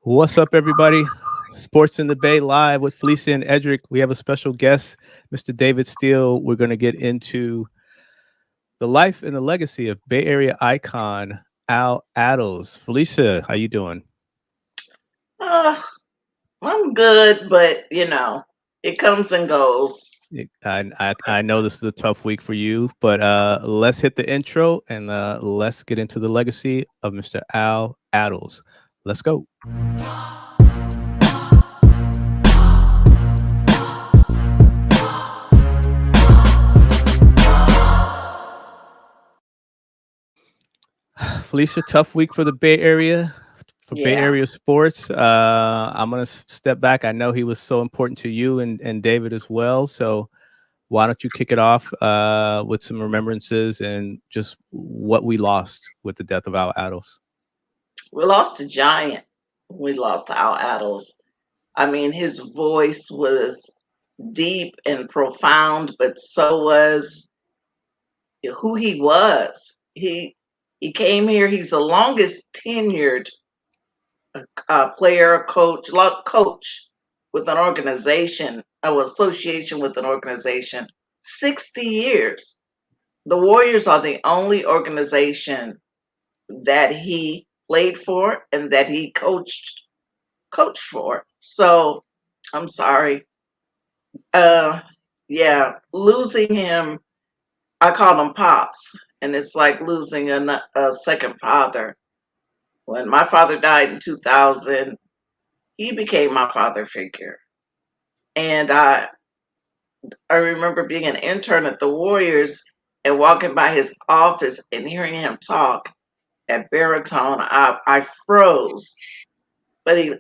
What's up, everybody? Sports in the Bay live with Felicia and Eddrick. We have a special guest, Mr. David Steele. We're going to get into the life and the legacy of Bay Area icon Attles. Felicia, how you doing? Uh, I'm good, but it comes and goes. I know this is a tough week for you, but let's hit the intro and let's get into the legacy of Mr. Al Attles. Let's go. Felicia, tough week for the Bay Area, for Bay Yeah. Area sports. I'm going to step back. I know he was so important to you and David as well. So why don't you kick it off with some remembrances and just what we lost with the death of Al Attles? We lost a giant. We lost Al Attles. I mean, his voice was deep and profound, but so was who he was. He came here. He's the longest tenured player, coach with an organization, association with an organization. 60 years. The Warriors are the only organization that he played for and that he coached for. So I'm sorry. Uh yeah, losing him, I call him Pops, and it's like losing a second father. When my father died in 2000, he became my father figure. And I remember being an intern at the Warriors and walking by his office and hearing him talk at baritone. I froze, but he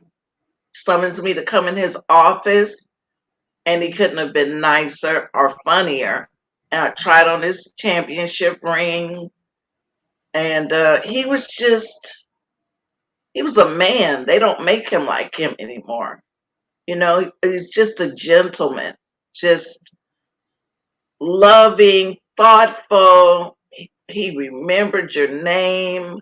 summons me to come in his office, and he couldn't have been nicer or funnier. And I tried on his championship ring, and he was a man. They don't make him like him anymore. He's just a gentleman, just loving, thoughtful. He remembered your name.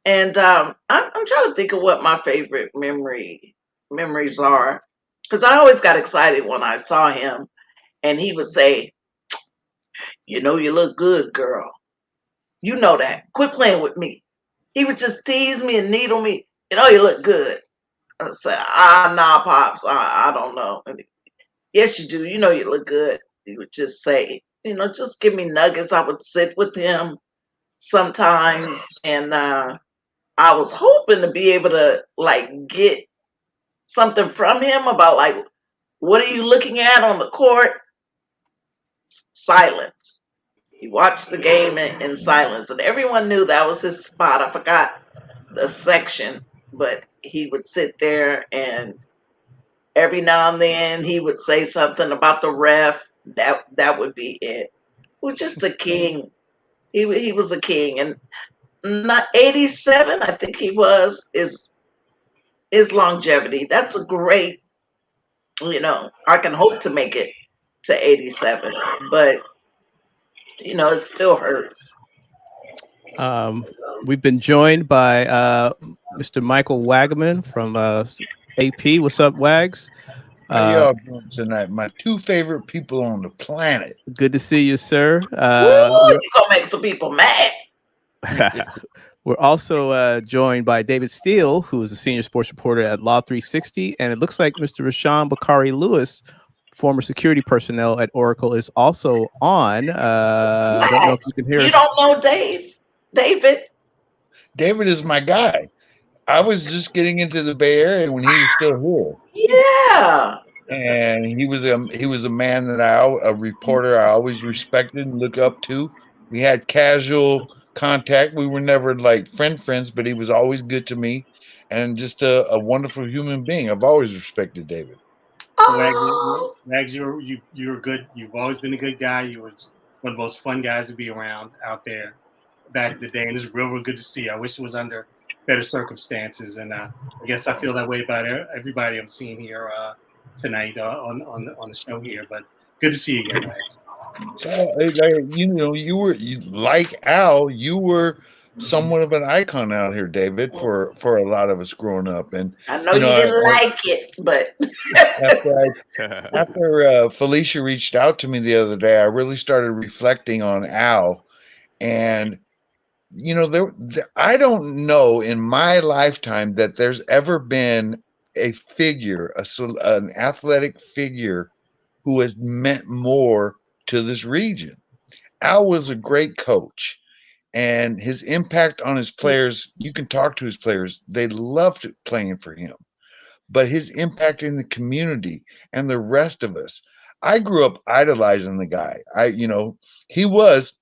And I'm trying to think of what my favorite memories are, because I always got excited when I saw him, and he would say, "You look good, girl. You know that. Quit playing with me." He would just tease me and needle me. You look good. I said, nah, pops. I don't know. Yes, you do. You look good. He would just say, just give me nuggets. I would sit with him sometimes, and I was hoping to be able to like get something from him about like, what are you looking at on the court? Silence. He watched the game in silence, and everyone knew that was his spot. I forgot the section, but he would sit there, and every now and then he would say something about the ref. That would be it. He was just a king. He was a king, and not 87. I think he was is longevity. That's a great. I can hope to make it to 87, but it still hurts. Um, we've been joined by Mr. Michael Wagaman from AP. What's up, Wags? How Uh, y'all doing tonight? My two favorite people on the planet. Good to see you, sir. Woo! You gonna make some people mad. We're also joined by David Steele, who is a senior sports reporter at Law 360. And it looks like Mr. Rashawn Bakari Lewis, former security personnel at Oracle, is also on. I don't know if you Max, can hear you us. don't know David. David is my guy. I was just getting into the Bay Area when he was still Yeah. here, and he was a man that a reporter I always respected and look up to. We had casual contact. We were never like friends, but he was always good to me, and just a wonderful human being. I've always respected David. Oh, Wags, you're good. You've always been a good guy. You were one of the most fun guys to be around out there back in the day, and it's real good to see you. I wish it was under better circumstances, and I guess I feel that way about everybody I'm seeing here tonight on the show here. But good to see you again, Wags. So, you were like Al. You were somewhat of an icon out here, David, for a lot of us growing up. And I know you know, you didn't like it, but after Felicia reached out to me the other day, I really started reflecting on Al. And you know, I don't know in my lifetime that there's ever been a figure, an athletic figure, who has meant more to this region. Al was a great coach, and his impact on his players, you can talk to his players, they loved playing for him. But his impact in the community and the rest of us, I grew up idolizing the guy. He was,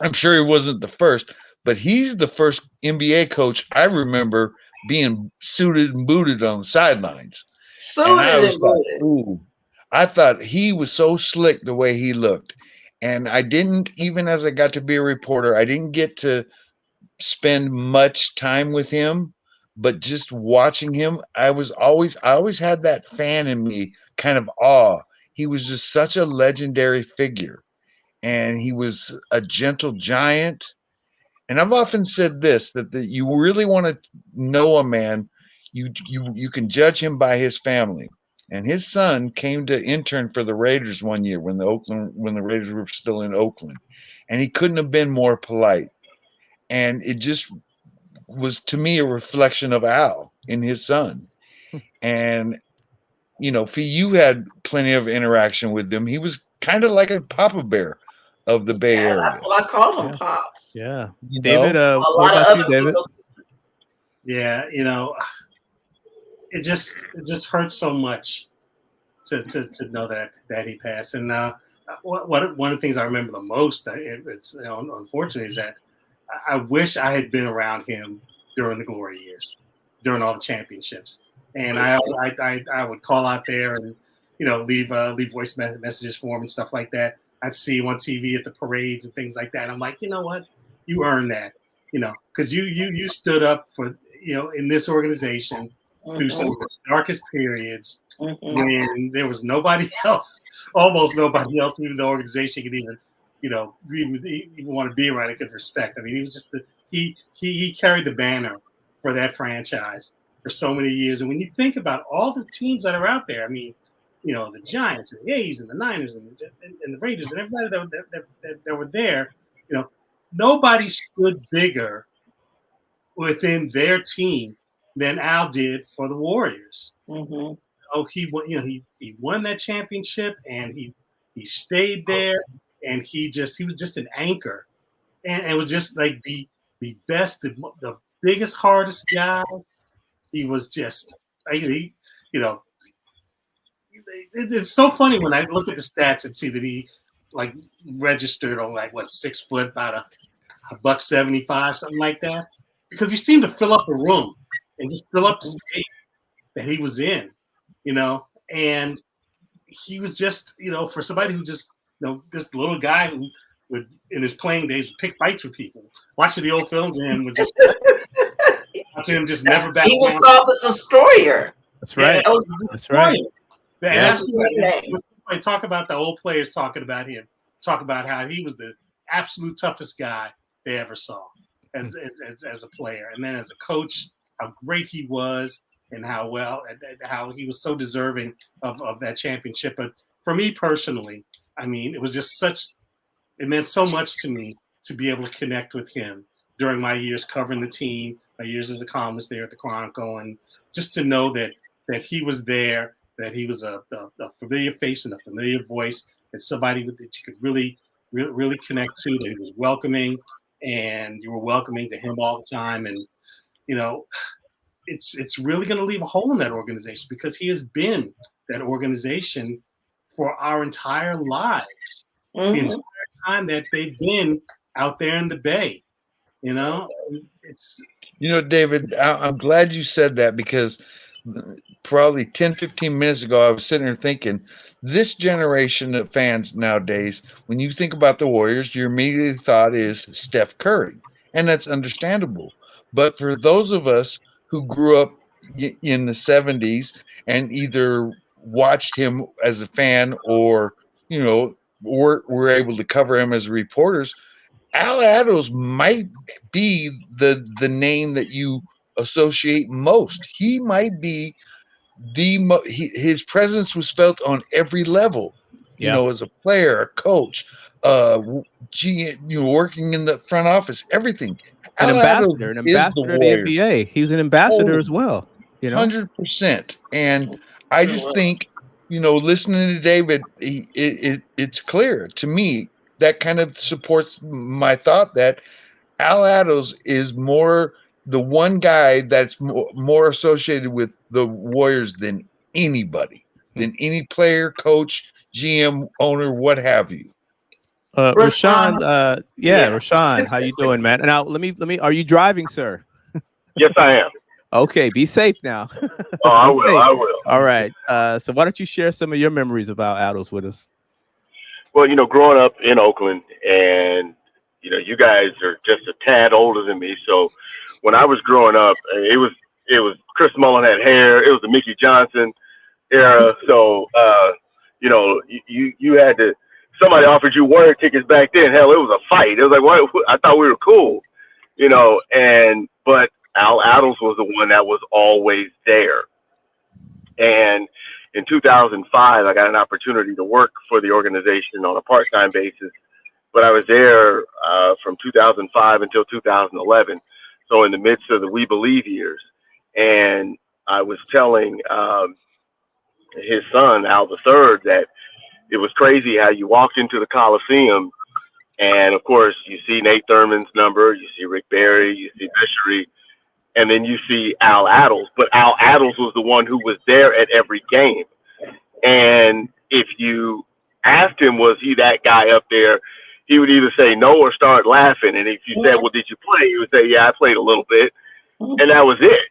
I'm sure he wasn't the first, but he's the first NBA coach I remember being suited and booted on the sidelines. And I suited was and like, booted. ooh, I thought he was so slick the way he looked. And I didn't, even as I got to be a reporter, I didn't get to spend much time with him, but just watching him, I always had that fan in me kind of awe. He was just such a legendary figure, and he was a gentle giant. And I've often said this, that you really want to know a man, you can judge him by his family. And his son came to intern for the Raiders one year when the Raiders were still in Oakland, and he couldn't have been more polite. And it just was, to me, a reflection of Al in his son. And you had plenty of interaction with him. He was kind of like a Papa Bear of the Bay Yeah, that's Area. what I called him, Yeah. Pops. Yeah. You David, know, A what lot of about you, other David? people. Yeah, it just hurts so much to know that he passed. And one of the things I remember the most, it's unfortunately, is that I wish I had been around him during the glory years, during all the championships. And I would call out there and leave voice messages for him and stuff like that. I'd see him on TV at the parades and things like that. I'm like, you know what, you earned that, because you stood up for in this organization through some of its darkest periods when there was nobody else, almost nobody else, even the organization could even, even want to be around and could respect. I mean, he was just he carried the banner for that franchise for so many years. And when you think about all the teams that are out there, I mean, the Giants and the A's and the Niners and the Raiders and everybody that were there, nobody stood bigger within their team than Al did for the Warriors. Mm-hmm. Oh, he won that championship, and he stayed there, and he was just an anchor, and it was just like the best, the biggest, hardest guy. He was just it's so funny when I look at the stats and see that he like registered on like 6 foot, about a $175, something like that, because he seemed to fill up a room and just fill up the stage that he was in, and he was just, for somebody who just, this little guy who would, in his playing days, pick fights with people. Watching the old films of him would just watching him just never back down. He was called the Destroyer. That's right. Yeah, That's right. And Yeah. that's what I talk about. The old players talking about him, talk about how he was the absolute toughest guy they ever saw as a player, and then as a coach, how great he was, and how how he was so deserving of that championship. But for me personally, I mean, it was just it meant so much to me to be able to connect with him during my years covering the team, my years as a columnist there at the Chronicle, and just to know that he was there, that he was a familiar face and a familiar voice, and somebody that you could really connect to, that he was welcoming, and you were welcoming to him all the time. And, it's really going to leave a hole in that organization, because he has been that organization for our entire lives, the entire time that they've been out there in the Bay. It's David, I'm glad you said that, because probably 10, 15 minutes ago, I was sitting there thinking, this generation of fans nowadays, when you think about the Warriors, your immediate thought is Steph Curry, and that's understandable. But for those of us who grew up in the 70s and either watched him as a fan or, were able to cover him as reporters, Al Attles might be the name that you associate most. He might be his presence was felt on every level. You Yeah. know, as a player, a coach, working in the front office, everything. An Al Attles ambassador, an is the ambassador of the Warriors. NBA. He's an ambassador Oh, as well, you know? 100%. And I just think, listening to David, it's clear to me that kind of supports my thought that Al Attles is more the one guy that's more associated with the Warriors than anybody, than any player, coach, GM, owner, what have you. Rashawn, Rashawn, yeah. Rashawn, how you doing, man? Now, let me, are you driving, sir? Yes, I am. Okay, be safe now. Oh, I Be will. safe. I will. All right. So why don't you share some of your memories about Attles with us? Well, growing up in Oakland, and you guys are just a tad older than me. So when I was growing up, it was Chris Mullen had hair. It was the Mickey Johnson era. So you had to. Somebody offered you Warrior tickets back then. Hell, it was a fight. It was like, what? I thought we were cool, but Al Attles was the one that was always there. And in 2005, I got an opportunity to work for the organization on a part-time basis, but I was there from 2005 until 2011. So in the midst of the We Believe years, and I was telling his son Al the Third that it was crazy how you walked into the Coliseum, and of course you see Nate Thurman's number, you see Rick Barry, you see Fishery, and then you see Al Attles. But Al Attles was the one who was there at every game. And if you asked him, was he that guy up there, he would either say no or start laughing. And if you said, well, did you play? He would say, yeah, I played a little bit. And that was it.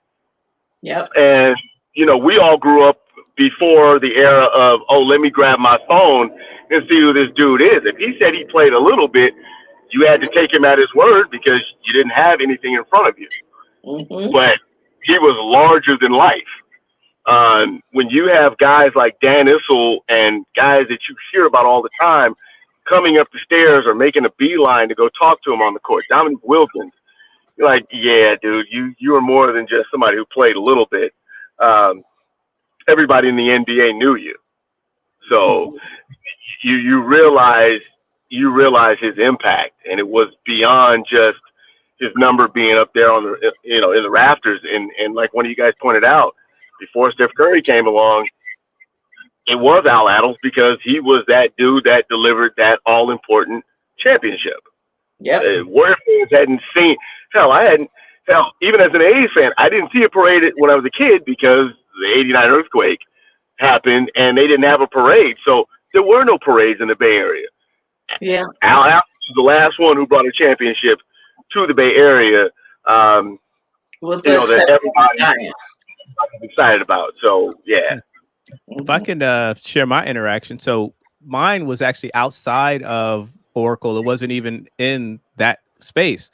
Yep. And, we all grew up before the era of, oh, let me grab my phone and see who this dude is. If he said he played a little bit, you had to take him at his word because you didn't have anything in front of you. But he was larger than life. When you have guys like Dan Issel and guys that you hear about all the time coming up the stairs or making a beeline to go talk to him on the court, Dominique Wilkins, you're like, yeah, dude, you are more than just somebody who played a little bit. Everybody in the NBA knew you, so you realize his impact, and it was beyond just his number being up there on the in the rafters. And like one of you guys pointed out, before Steph Curry came along, it was Al Attles because he was that dude that delivered that all important championship. Yep. Warrior fans hadn't seen even as an A's fan, I didn't see a parade when I was a kid because the '89 earthquake happened and they didn't have a parade, so there were no parades in the Bay Area. Yeah. Al Attles was the last one who brought a championship to the Bay Area. With That everybody Giants. excited about. So yeah. If I can share my interaction. So mine was actually outside of Oracle. It wasn't even in that space.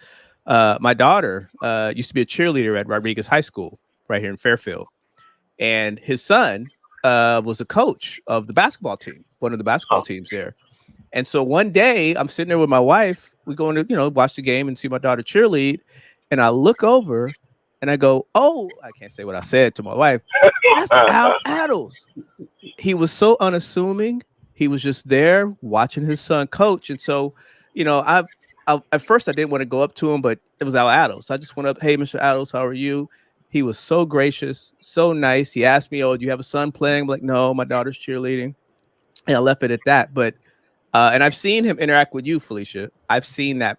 My daughter used to be a cheerleader at Rodriguez High School right here in Fairfield. And his son was a coach of the basketball team, one of the basketball teams there. And so one day I'm sitting there with my wife. We're going to, watch the game and see my daughter cheerlead. And I look over and I go, oh, I can't say what I said to my wife. That's Al Attles. He was so unassuming. He was just there watching his son coach. And so, I at first I didn't want to go up to him, but it was Al Attles. So I just went up, hey, Mr. Attles, how are you? He was so gracious, so nice. He asked me, oh, do you have a son playing? I'm like, no, my daughter's cheerleading. And I left it at that. But, and I've seen him interact with you, Felicia. I've seen that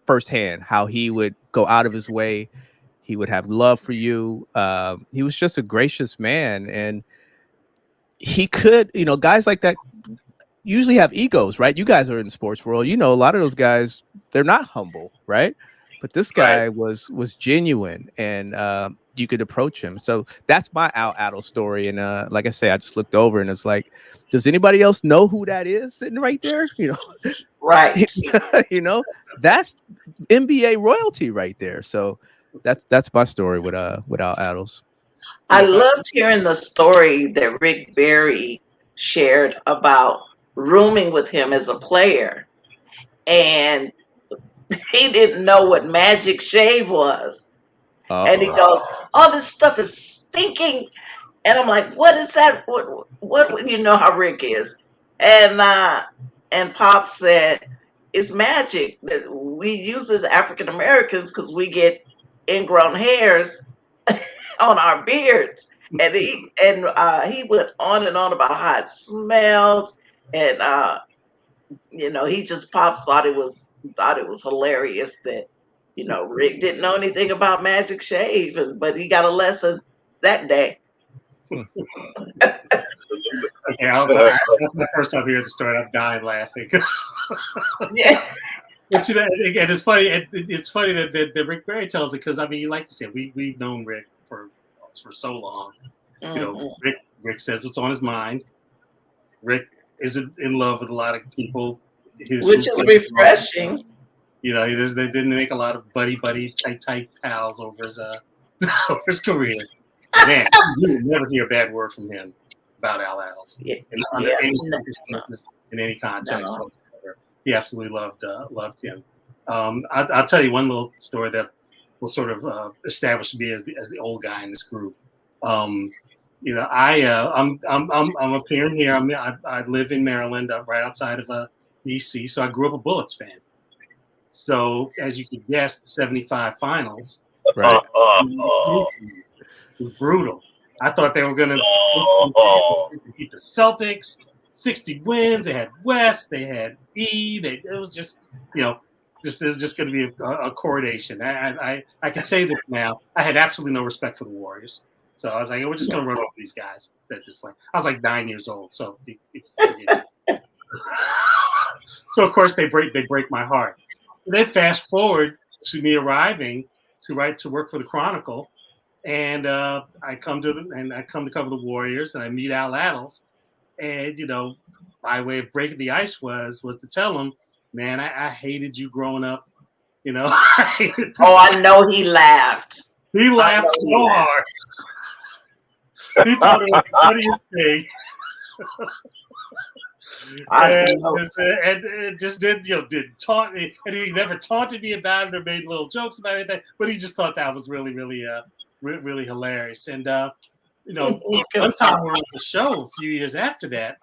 firsthand, how he would go out of his way. He would have love for you. He was just a gracious man. And he could, guys like that usually have egos, right? You guys are in the sports world. A lot of those guys, they're not humble, right? But this guy was genuine, and you could approach him. So that's my Al Attles story. And like I say, I just looked over and it's like, does anybody else know who that is sitting right there? Right. That's NBA royalty right there. So that's my story with Al Attles. I loved hearing the story that Rick Barry shared about rooming with him as a player. And he didn't know what magic shave was. And he Uh-oh. goes, "Oh, this stuff is stinking." And I'm like, "What is that? What you know how Rick is?" And Pop said, "It's magic that we use as African Americans because we get ingrown hairs on our beards." And he went on and on about how it smelled, and he just Pops thought it was hilarious that Rick didn't know anything about magic shave, but he got a lesson that day. Yeah, that's my first time hearing the story. I'm dying laughing. Yeah. But again, it's funny. It's funny that Rick Barry tells it because I mean, like you said, we've known Rick for so long. Rick says what's on his mind. Rick isn't in love with a lot of people, Which is refreshing. They didn't make a lot of buddy, tight pals over his over his career. Man, you would never hear a bad word from him about Attles under any circumstances, in any context whatsoever. He absolutely loved him. I'll tell you one little story that will sort of establish me as the old guy in this group. I'm up here. I live in Maryland, right outside of D.C. So I grew up a Bullets fan. So as you can guess, the '75 finals, Right. was brutal. I thought they were going to beat the Celtics, 60 wins. They had West, they had E. It was just, it was just going to be a coronation. I can say this now. I had absolutely no respect for the Warriors. So I was like, we're just going to run over these guys at this point. I was like 9 years old. So, so of course they break my heart. And then fast forward to me arriving to work for the Chronicle. And I come to cover the Warriors, and I meet Al Attles, and my way of breaking the ice was to tell him, man, I hated you growing up, I know he laughed. He laughed so hard. He thought it was the funniest thing. And just didn't taunt me, and he never taunted me about it or made little jokes about anything, but he just thought that was really, really really hilarious. And one time we were on the show a few years after that,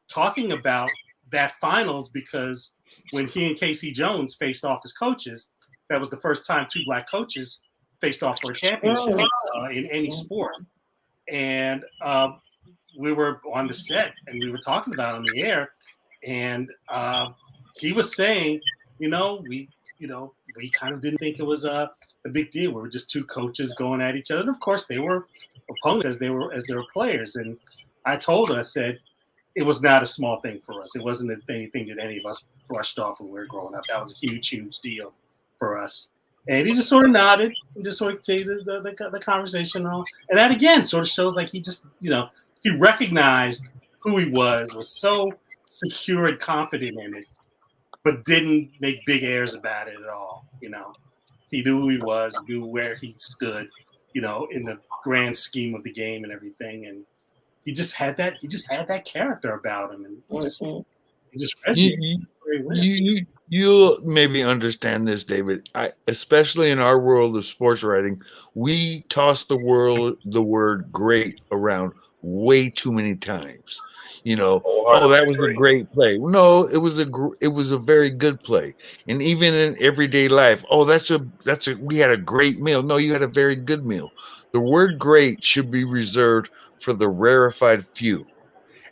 talking about that finals, because when he and Casey Jones faced off as coaches, that was the first time two black coaches faced off for a championship in any sport. And we were on the set and we were talking about it on the air, and he was saying, we kind of didn't think it was a big deal. We were just two coaches going at each other. And of course, they were opponents as they were players. And I told him, I said, it was not a small thing for us. It wasn't anything that any of us brushed off when we were growing up. That was a huge, huge deal for us. And he just sort of nodded and just sort of continued the conversation and all. And that again sort of shows like he just, he recognized who he was so secure and confident in it, but didn't make big airs about it at all. He knew who he was, knew where he stood, in the grand scheme of the game and everything. And he just had that character about him, and he just resonated very well. You'll maybe understand this, David. Especially in our world of sports writing, we toss the word "great" around way too many times. That was a great play. No, it was a very good play. And even in everyday life, we had a great meal. No, you had a very good meal. The word "great" should be reserved for the rarefied few.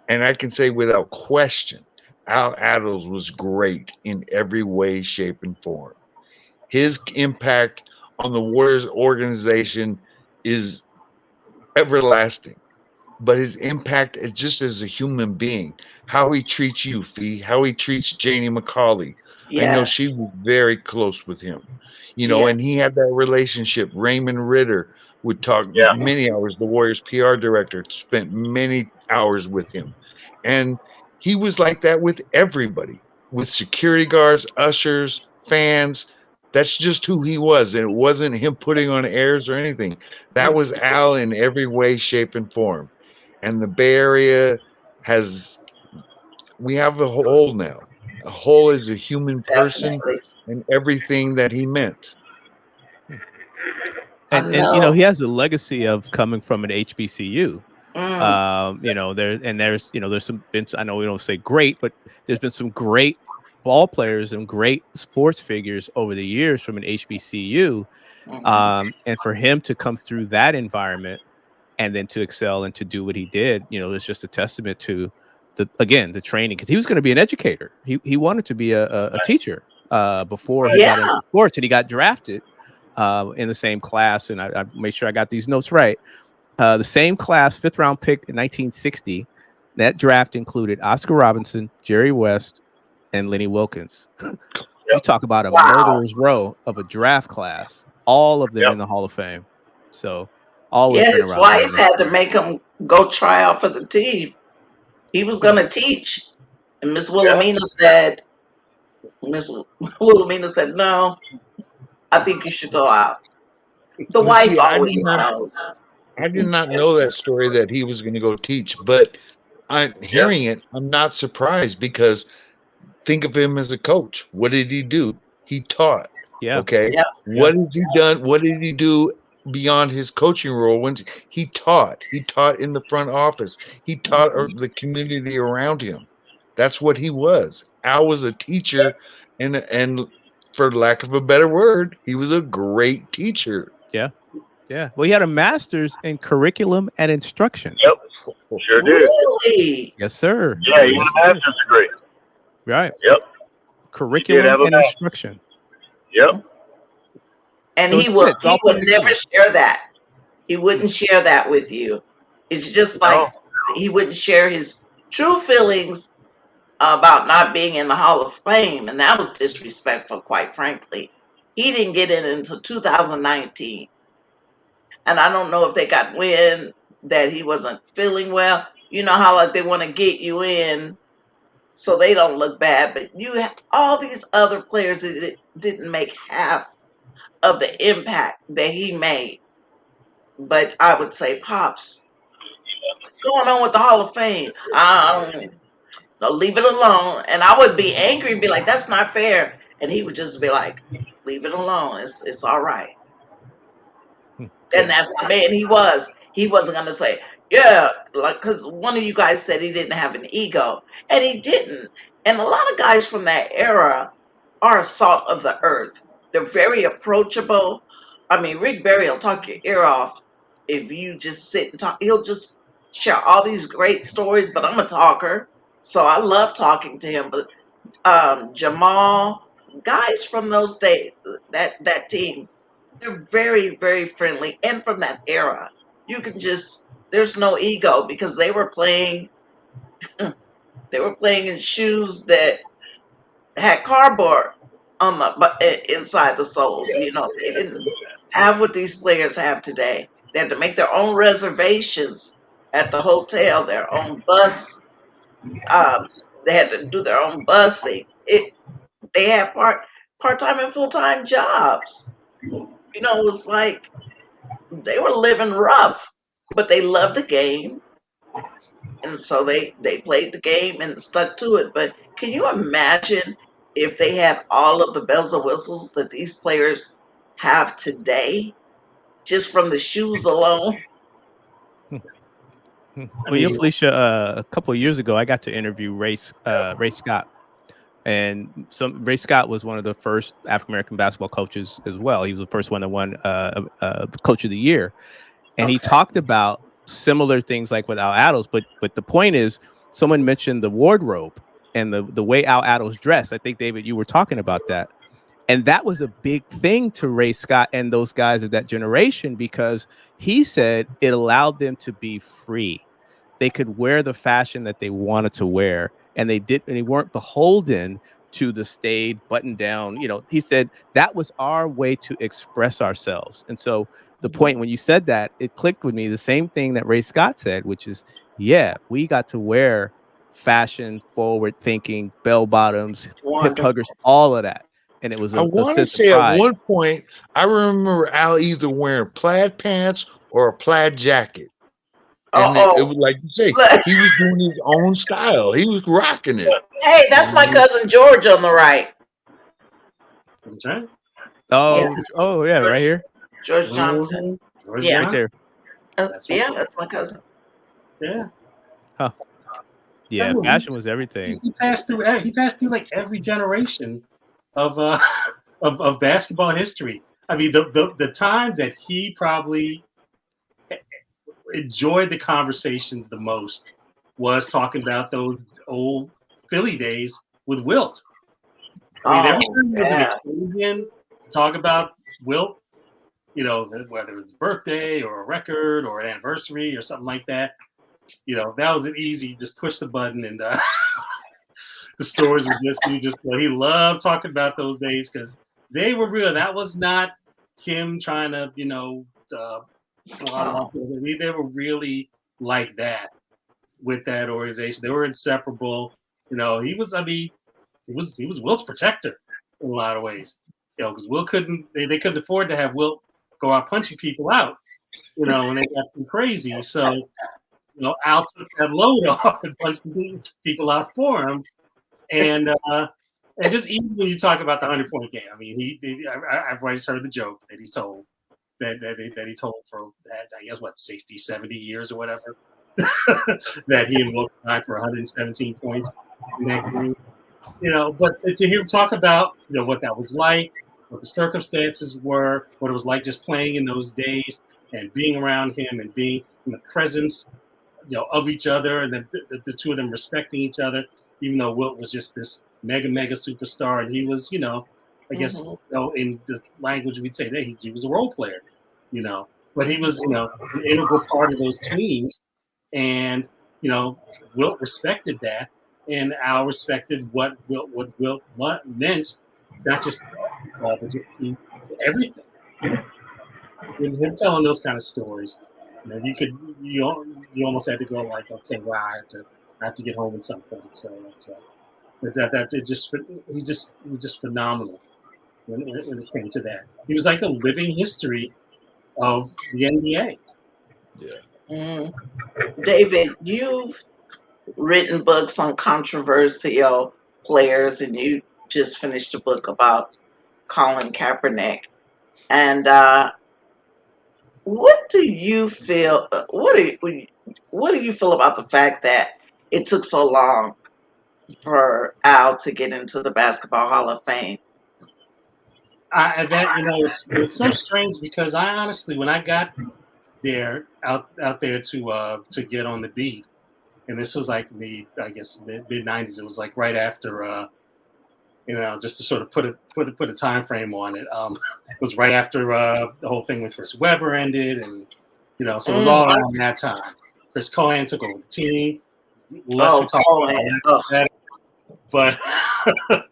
And I can say without question, Al Attles was great in every way, shape, and form. His impact on the Warriors organization is everlasting. But his impact is just as a human being, how he treats you, Fee, how he treats Janie McCauley. I know she was very close with him, and he had that relationship. Raymond Ritter would talk many hours. The Warriors PR director spent many hours with him. And he was like that with everybody, with security guards, ushers, fans. That's just who he was. And it wasn't him putting on airs or anything. That was Al in every way, shape, and form. And the Bay Area we have a hole now. a whole as a human person Definitely. and everything that he meant. I And you know, know. he has a legacy of coming from an HBCU. Mm, You know, there's you know, there's some been, I know we don't say great, but there's been some great ball players and great sports figures over the years from an HBCU. mhm. And for him to come through that environment and then to excel and to do what he did, you know, it's just a testament to the training, because he was going to be an educator. He wanted to be a teacher before he got into Yeah. sports, and he got drafted in the same class. And I made sure I got these notes right. The same class, fifth round pick in 1960. That draft included Oscar Robinson, Jerry West, and Lenny Wilkins. You Yep. talk about a Wow. murderer's row of a draft class, all of them Yep. in the Hall of Fame. So always Yeah, been his around wife greatness. had to make him go try out for the team. He was Hmm. going to teach. And Yeah. Miss Wilhelmina said, no, I think you should go out. The But wife see, always knows. I did not know that story that he was going to go teach, but I'm Yeah. hearing it. I'm not surprised because think of him as a coach. What did he do? He taught. Yeah. Okay. Yep. Yeah. What has he done? What did he do beyond his coaching role? When he taught, he taught in the front office. He taught Mhm. the community around him. That's what he was. Al was a teacher, and for lack of a better word, he was a great teacher. Yeah. Yeah. Well, he had a master's in curriculum and instruction. Yep. Sure did. Really? Yes, sir. Yeah, he had Yes, a sir. master's degree. Right. Yep. He did Curriculum have a and master's. instruction. Yep. And So he it's will good. It's he all would coming never together. share that. He Hmm. wouldn't share that with you. It's just like No. he wouldn't share his true feelings about not being in the Hall of Fame, and that was disrespectful, quite frankly. He didn't get in until 2019. And I don't know if they got wind that he wasn't feeling well. You know how like they want to get you in so they don't look bad, but you have all these other players that didn't make half of the impact that he made. But I would say, Pops, what's going on with the Hall of Fame? I don't know, leave it alone. And I would be angry and be like, that's not fair. And he would just be like, leave it alone. It's all right. Hmm. And Yeah. that's the man he was. He wasn't going to say, yeah, like, because one of you guys said he didn't have an ego, and he didn't. And a lot of guys from that era are salt of the earth. They're very approachable. I mean, Rick Barry will talk your ear off if you just sit and talk. He'll just share all these great stories, but I'm a talker. So I love talking to him. But Jamal, guys from those days, that team, they're very, very friendly. And from that era, you can just, there's no ego because they were playing in shoes that had cardboard on inside the soles. You know, they didn't have what these players have today. They had to make their own reservations at the hotel, their own bus. Um, they had to do their own busing. They had part time and full time jobs. You know, it was like they were living rough, but they loved the game, and so they played the game and stuck to it. But can you imagine if they had all of the bells and whistles that these players have today, just from the shoes alone? Hmm. Hmm. I Well, you know, mean, Felicia, a couple of years ago, I got to interview Ray Scott. And Ray Scott was one of the first African American basketball coaches as well. He was the first one that won Coach of the Year, and he Okay. talked about similar things like with Al Attles. But the point is, someone mentioned the wardrobe and the way Al Attles dressed. I think, David, you were talking about that, and that was a big thing to Ray Scott and those guys of that generation, because he said it allowed them to be free. They could wear the fashion that they wanted to wear, and they weren't beholden to the staid button down. You know, he said that was our way to express ourselves. And so the Mhm. point when you said that, it clicked with me, the same thing that Ray Scott said, which is, yeah, we got to wear fashion forward thinking, bell bottoms, hip huggers, Wonderful. all of that. And it was I a want to sense of say at pride. one point, I remember Al either wearing plaid pants or a plaid jacket. And it Oh, was like you say, look. he was doing his own style. He was rocking it. Hey, that's my cousin George on the right. That's right. Oh, Yeah, oh yeah, right here, George Johnson. George Yeah, right there. That's right. yeah, that's my cousin. Yeah. Huh. Yeah, Oh, fashion was everything. he passed through. He passed through like every generation of of basketball history. I mean, the times that he probably enjoyed the conversations the most was talking about those old Philly days with Wilt. I mean, every time there was an Yeah. occasion to talk about Wilt, you know, whether it was a birthday or a record or an anniversary or something like that, you know, that was an easy, just push the button and the stories were just, he loved talking about those days because they were real. That was not him trying to, you know, they were really like that with that organization. They were inseparable. You know, he was Wilt's protector in a lot of ways. You know, because Wilt they couldn't afford to have Wilt go out punching people out, you know, when they got too crazy. So, you know, Al took that load off and punched the people out for him. And just even when you talk about the 100-point game, I mean, I've always heard the joke that he's told that he told for that, I guess, what, 60, 70 years or whatever, that he and Wilt tied for 117 points in that game. You know, but to hear him talk about, you know, what that was like, what the circumstances were, what it was like just playing in those days and being around him and being in the presence, you know, of each other, and the two of them respecting each other, even though Wilt was just this mega superstar, and he was, you know, I guess, you know, in the language we'd say that he was a role player, you know, but he was, you know, an integral part of those teams, and you know, Wilt respected that, and Al respected what Wilt meant, not just but just to everything. And him telling those kind of stories, you know, you almost had to go like, okay, wow, I have to get home at some point. So he's just phenomenal when it came to that. He was like a living history of the NBA. Yeah. David, you've written books on controversial players, and you just finished a book about Colin Kaepernick. And what do you feel? What do you feel about the fact that it took so long for Al to get into the Basketball Hall of Fame? It's so strange because I honestly, when I got there out there to get on the beat, and this was like mid '90s. It was like right after you know, just to sort of put a time frame on it. It was right after the whole thing with Chris Webber ended, and you know, so it was all around that time. Chris Cohen took over the team. Less we talk about that, but I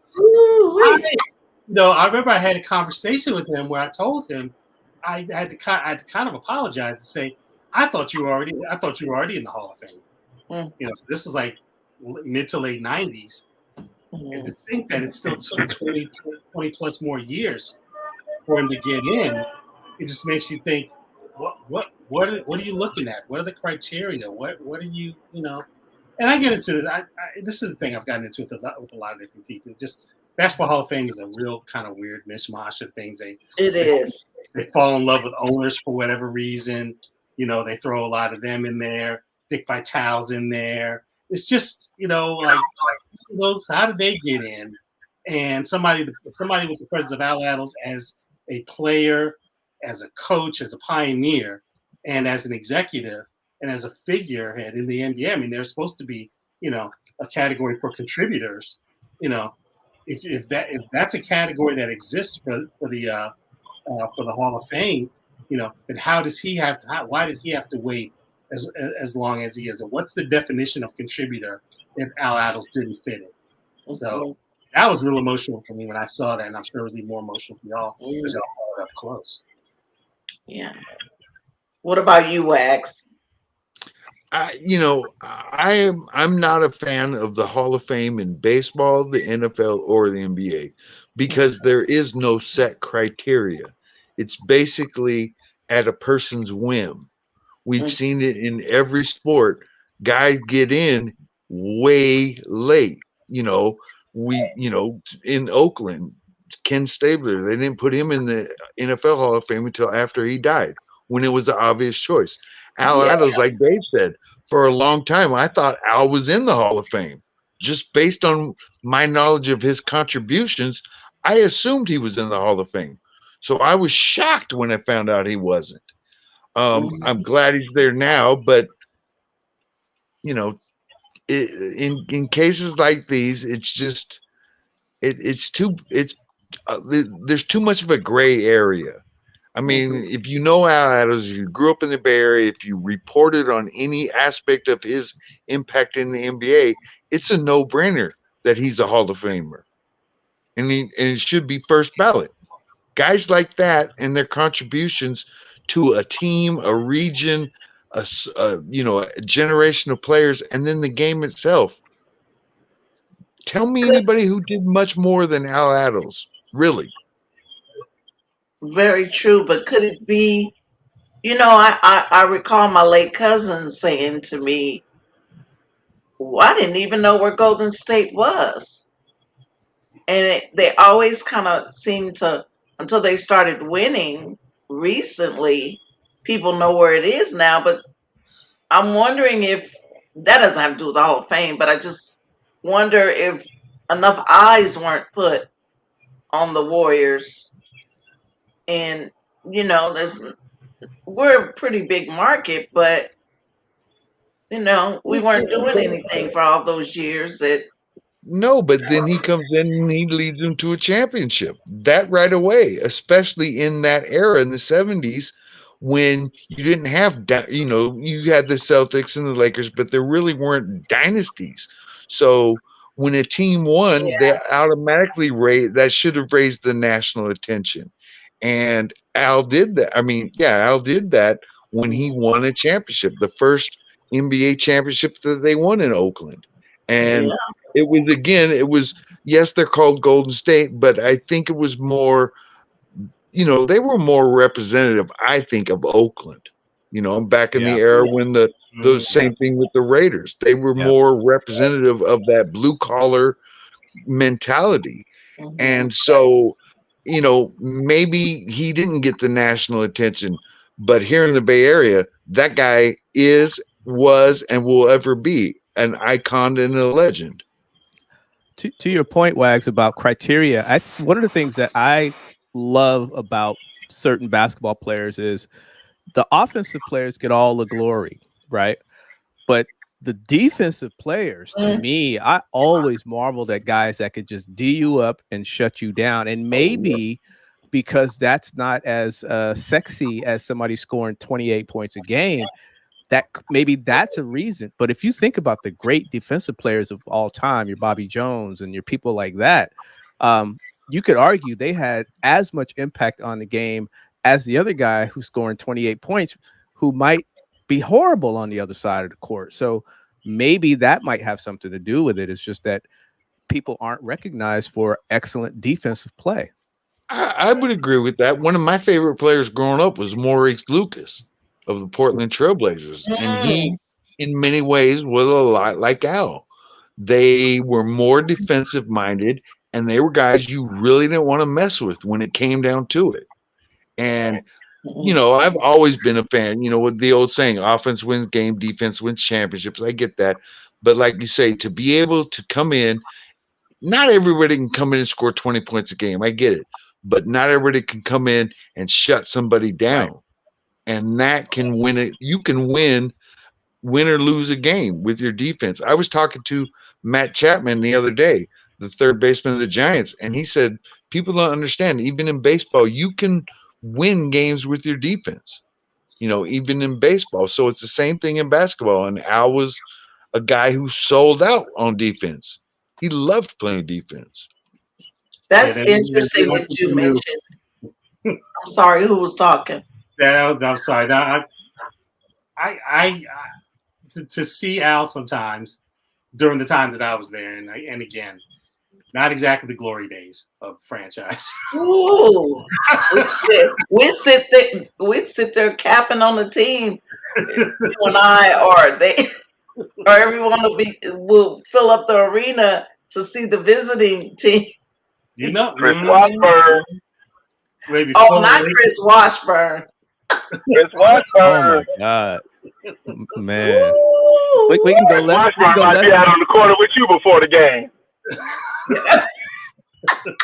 remember I had a conversation with him where I told him I had to kind of apologize and say I thought you were already in the Hall of Fame. You know, so this is like mid to late '90s. And to think that it still took 20 plus more years for him to get in, it just makes you think, what are you looking at? What are the criteria? What are you, you know? And I get into it. This is the thing I've gotten into with a lot of different people. Just Basketball Hall of Fame is a real kind of weird mishmash of things. They fall in love with owners for whatever reason. You know, they throw a lot of them in there. Dick Vitale's in there. It's just, you know, like those, how did they get in? And somebody with the presence of Al Attles as a player, as a coach, as a pioneer, and as an executive, and as a figurehead in the NBA. I mean, there's supposed to be, you know, a category for contributors. You know, if that's a category that exists for the Hall of Fame, you know, then why did he have to wait as long as he is? Or what's the definition of contributor if Al Attles didn't fit it? So that was real emotional for me when I saw that, and I'm sure it was even more emotional for y'all because y'all saw it up close. Yeah. What about you, Wax? I'm not a fan of the Hall of Fame in baseball, the NFL, or the NBA because there is no set criteria. It's basically at a person's whim. We've seen it in every sport. Guys get in way late. In Oakland, Ken Stabler, they didn't put him in the NFL Hall of Fame until after he died, when it was the obvious choice. Al Yeah. Attles, like Dave said, for a long time, I thought Al was in the Hall of Fame. Just based on my knowledge of his contributions, I assumed he was in the Hall of Fame. So I was shocked when I found out he wasn't. I'm glad he's there now, but you know, in cases like these, it's just it's too it's there's too much of a gray area. I mean, if you know Al Adams, if you grew up in the Bay Area, if you reported on any aspect of his impact in the NBA, it's a no-brainer that he's a Hall of Famer, and it should be first ballot. Guys like that and their contributions to a team, a region, a generation of players, and then the game itself. Tell me Could, anybody who did much more than Al Attles, really. very true, but could it be? I recall my late cousin saying to me, well, I didn't even know where Golden State was. And they always kind of seem to, until they started winning recently, people know where it is now. But I'm wondering if that doesn't have to do with the Hall of Fame, but I just wonder if enough eyes weren't put on the Warriors. And, we're a pretty big market, but we weren't doing anything for all those years. No, but then he comes in and he leads them to a championship. That right away, especially in that era in the 70s when you didn't have, you had the Celtics and the Lakers, but there really weren't dynasties. So when a team won, Yeah, they automatically that should have raised the national attention. And Al did that. I mean, yeah, Al did that when he won a championship, the first NBA championship that they won in Oakland. yeah, And it was, yes, they're called Golden State, but I think it was more, they were more representative, I think, of Oakland. Back in the Yeah. era when the Mhm. same thing with the Raiders, they were Yeah. more representative of that blue collar mentality. hmm And so, maybe he didn't get the national attention, but here in the Bay Area, that guy was, and will ever be an icon and a legend. To your point, Wags, about criteria, one of the things that I love about certain basketball players is the offensive players get all the glory, right? But the defensive players, to me, I always marveled at guys that could just D you up and shut you down. And maybe because that's not as sexy as somebody scoring 28 points a game, that maybe that's a reason. But if you think about the great defensive players of all time, your Bobby Jones and your people like that, you could argue they had as much impact on the game as the other guy who's scoring 28 points, who might be horrible on the other side of the court. So maybe that might have something to do with it. It's just that people aren't recognized for excellent defensive play. I would agree with that. One of my favorite players growing up was Maurice Lucas of the Portland Trailblazers, and he, in many ways, was a lot like Al. They were more defensive minded, and they were guys you really didn't want to mess with when it came down to it. And I've always been a fan. With the old saying, offense wins game, defense wins championships. I get that, but like you say, to be able to come in, not everybody can come in and score 20 points a game. I get it, but not everybody can come in and shut somebody down. Right. And that can win it. You can win or lose a game with your defense. I was talking to Matt Chapman the other day, the third baseman of the Giants, and he said people don't understand. Even in baseball, you can win games with your defense. Even in baseball. So it's the same thing in basketball. And Al was a guy who sold out on defense. He loved playing defense. Yeah. That's There's interesting one that thing you for you. mentioned. I'm sorry, who was talking? I'm sorry. I to see Al sometimes during the time that I was there, and again, not exactly the glory days of franchise. Ooh, we sit there capping on the team. You and I, or everyone will fill up the arena to see the visiting team. You know, Chris Washburn. way Oh, before not Chris Washburn. Chris Oh Washburn. my God, man. Ooh, We can go Chris less. We Washburn can go might less. be out on the corner with you before the game.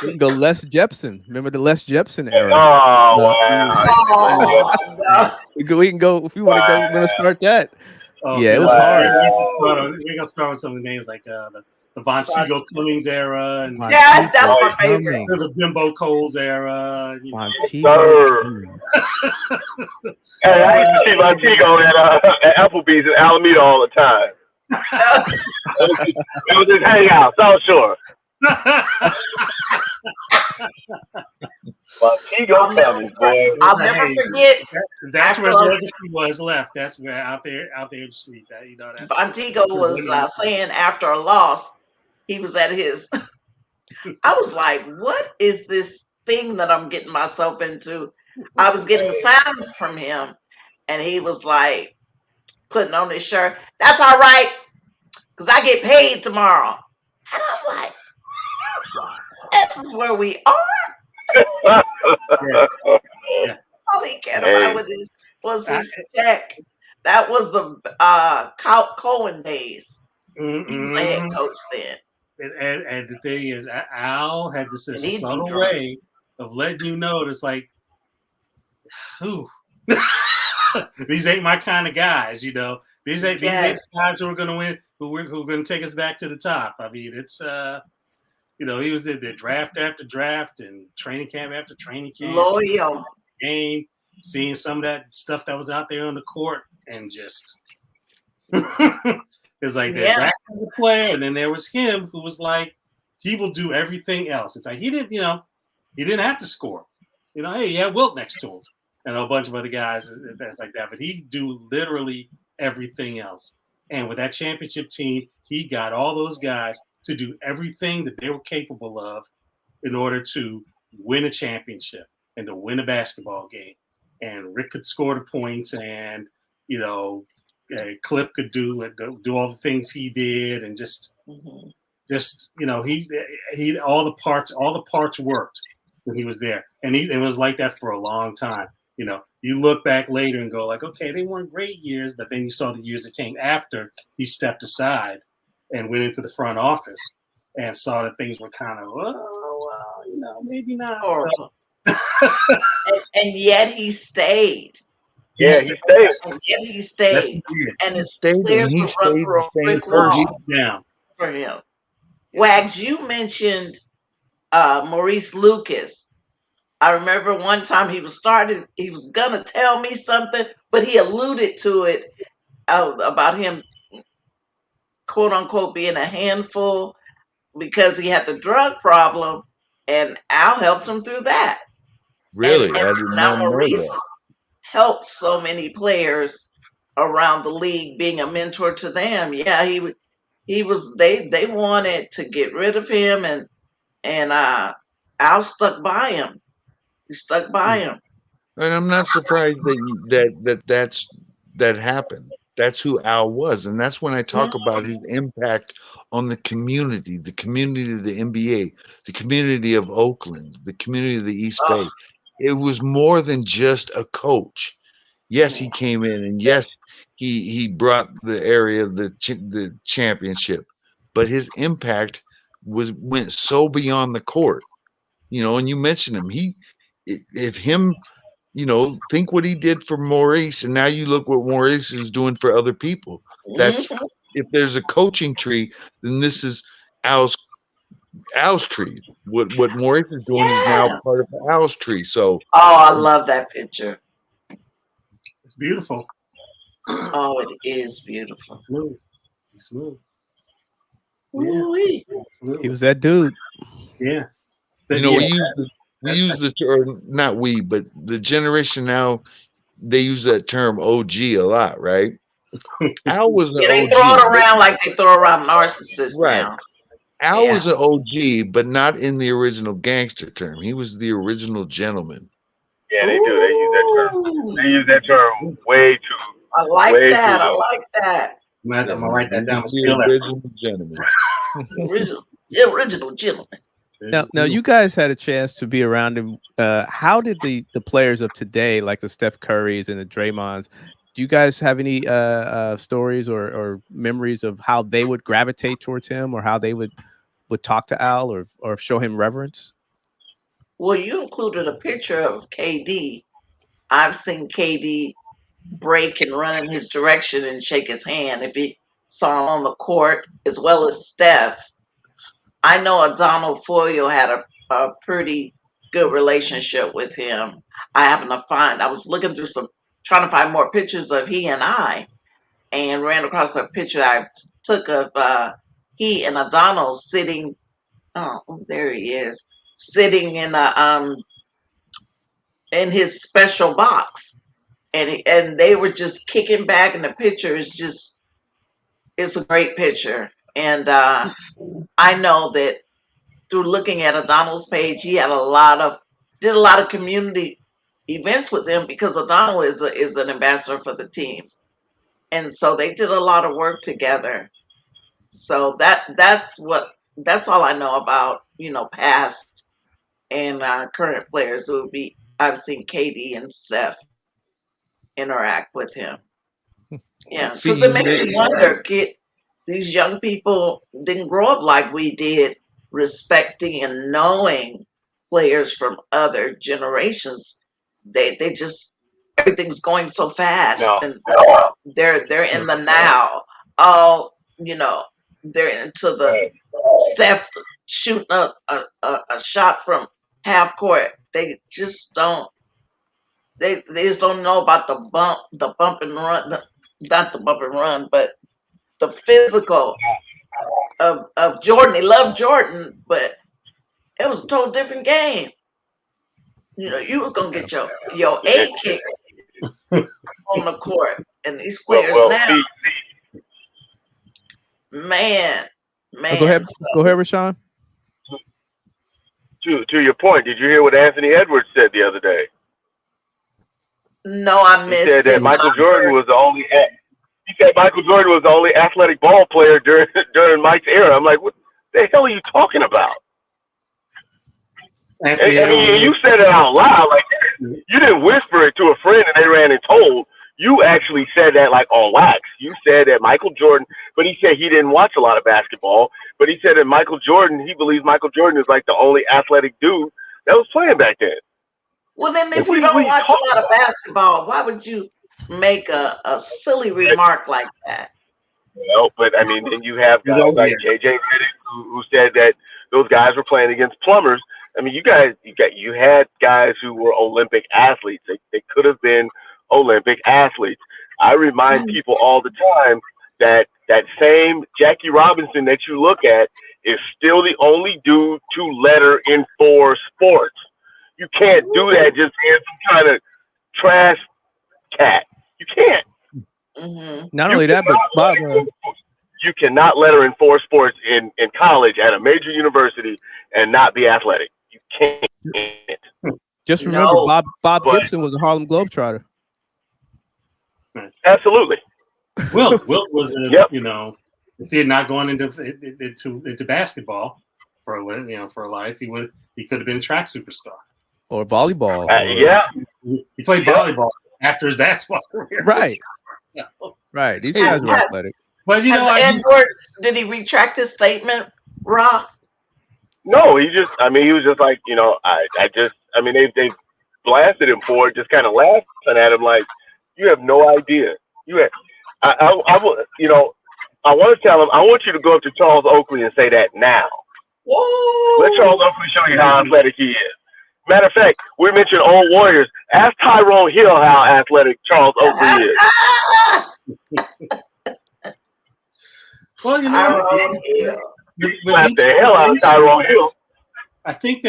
We can go Les Jepson. Remember the Les Jepson era? Oh, Uh, wow. oh no. we can go if you want to go. We're gonna start that. Oh, Yeah, see, it was we're hard. gonna start with some of the names like the Vontigo Cummings era and Yeah, that's Montego my favorite. Cummings. the Bimbo Coles era. You know. Montego Sir. Cummings. Hey, I used to see Montego at Applebee's in Alameda all the time. It was his hangout, South Shore. Montego Cummings, boy. I'll never forget That's where his after legacy was left. That's where out there in the street. You know that. Montego was saying after a loss, he was at his. I was like, "What is this thing that I'm getting myself into?" I was getting sound from him, and he was like putting on his shirt. That's all right, because I get paid tomorrow. And I'm like, "This is where we are." Yeah. All he cared about was his check. That was the Cohen days. He was the head coach then. And the thing is, Al had this And he'd be subtle drunk. way of letting you know it's like, whew. These ain't my kind of guys, you know. These ain't the guys who are going to win, who are going to take us back to the top. I mean, it's you know, he was in there draft after draft and training camp after training camp. Loyal. Game, seeing some of that stuff that was out there on the court, and just it's like there's that kind of player, and then there was him who was like, he will do everything else. It's like he didn't have to score. You know, hey, he had Wilt next to him and a bunch of other guys that's like that, but he'd do literally everything else. And with that championship team, he got all those guys to do everything that they were capable of in order to win a championship and to win a basketball game. And Rick could score the points, and you know, Cliff could do all the things he did, and just you know, he all the parts worked when he was there, and it was like that for a long time. You know, you look back later and go like, okay, they weren't great years, but then you saw the years that came after he stepped aside and went into the front office and saw that things were kind of, well, you know, maybe not. So. and yet he stayed. Yeah, he stayed. And yet he stayed. And his players would run through a brick wall for him. Wags, you mentioned Maurice Lucas. I remember one time he was gonna tell me something, but he alluded to it about him, quote unquote, being a handful because he had the drug problem, and Al helped him through that. Really? And I did now not know Maurice that. helped so many players around the league, being a mentor to them. Yeah, he was. They wanted to get rid of him, and Al stuck by him. He stuck by him. And I'm not surprised that happened. That's who Al was, and that's when I talk about his impact on the community of the NBA, the community of Oakland, the community of the East Bay. It was more than just a coach. Yes, he came in, and yes, he brought the area the championship, but his impact went so beyond the court. You know, and you mentioned him. If him, you know, think what he did for Maurice, and now you look what Maurice is doing for other people. That's if there's a coaching tree, then this is Al's tree. What Maurice is doing is now part of Al's tree. So, I love that picture. It's beautiful. Oh, it is beautiful. Smooth. Yeah. He was that dude. Yeah. But, you know, we use the term, not we, but the generation now, they use that term OG a lot, right? Al was the they OG. throw it around like they throw around narcissists right. now. Al Yeah. was an OG, but not in the original gangster term. He was the original gentleman. Yeah, they do. They use that term. Ooh, They use that term I like way too that. I much. like that. I'm Yeah, gonna write he that down and was steal the that original gentleman. Original gentleman. from Now, you guys had a chance to be around him. How did the players of today, like the Steph Currys and the Draymonds, do you guys have any stories or memories of how they would gravitate towards him, or how they would talk to Al, or show him reverence? Well, you included a picture of KD. I've seen KD break and run in his direction and shake his hand if he saw him on the court, as well as Steph. I know Adonald Foyle had a pretty good relationship with him. I was looking through trying to find more pictures of he and I, and ran across a picture I took of he and Adonald sitting. Oh, there he is, sitting in his special box, and they were just kicking back, and the picture is just it's a great picture, and I know that through looking at O'Donnell's page, he had did a lot of community events with him because O'Donnell is an ambassador for the team, and so they did a lot of work together. So that's all I know about past and current players. It would be I've seen Katie and Steph interact with him. Yeah, See, because it makes you wonder, these young people didn't grow up like we did, respecting and knowing players from other generations. They just everything's going so fast, No, and they're in the now. Oh, they're into the right. Steph shooting a shot from half court. They just don't. They just don't know about the bump and run, not the bump and run, but the physical of Jordan. He loved Jordan, but it was a total different game. You were gonna get your It, A kicked on the court, and these well, players well, now, see, man, Oh, go ahead, man. So, Rashawn. to your point, did you hear what Anthony Edwards said the other day? no, I He said missed that it. Michael Jordan was the only. He said Michael Jordan was the only athletic ball player during Mike's era. I'm like, what the hell are you talking about? Anthony I mean, Edwards. you said it out loud, like you didn't whisper it to a friend and they ran and told. You actually said that like on wax. You said that Michael Jordan, but he said he didn't watch a lot of basketball. But he said that Michael Jordan, he believes Michael Jordan is like the only athletic dude that was playing back then. Well, then Like, if you what don't are you watch talking a lot of about? basketball, why would you make a silly remark like that? Well, but I mean, then you have You guys know, like JJ Redick who said that those guys were playing against plumbers. I mean, you had guys who were Olympic athletes. They could have been Olympic athletes. I remind people all the time that that same Jackie Robinson that you look at is still the only dude to letter in 4 sports. You can't do that just as some kind of trash cat. You can't. Hmm. Not You only that, but cannot Bob, you cannot letter in 4 sports in college at a major university and not be athletic. You can't. just remember, No. Bob But Gibson was a Harlem Globetrotter. absolutely. Wilt was Yep. if he had not gone into basketball for a life, he could have been a track superstar. Or volleyball. Yeah. He played volleyball after his basketball career. Right. Right. These Hey, guys are Has athletic. But Edwards, did he retract his statement, Ra? No, he was just like, they blasted him for it, just kind of laughing at him like, you have no idea. I want to tell him, I want you to go up to Charles Oakley and say that now. Let Charles Whoa! Oakley show you how athletic he is. Matter of fact, we mentioned old Warriors. Ask Tyrone Hill how athletic Charles Oakley is. well, Tyrone Hill. Slap the hell out of Tyrone Hill. I think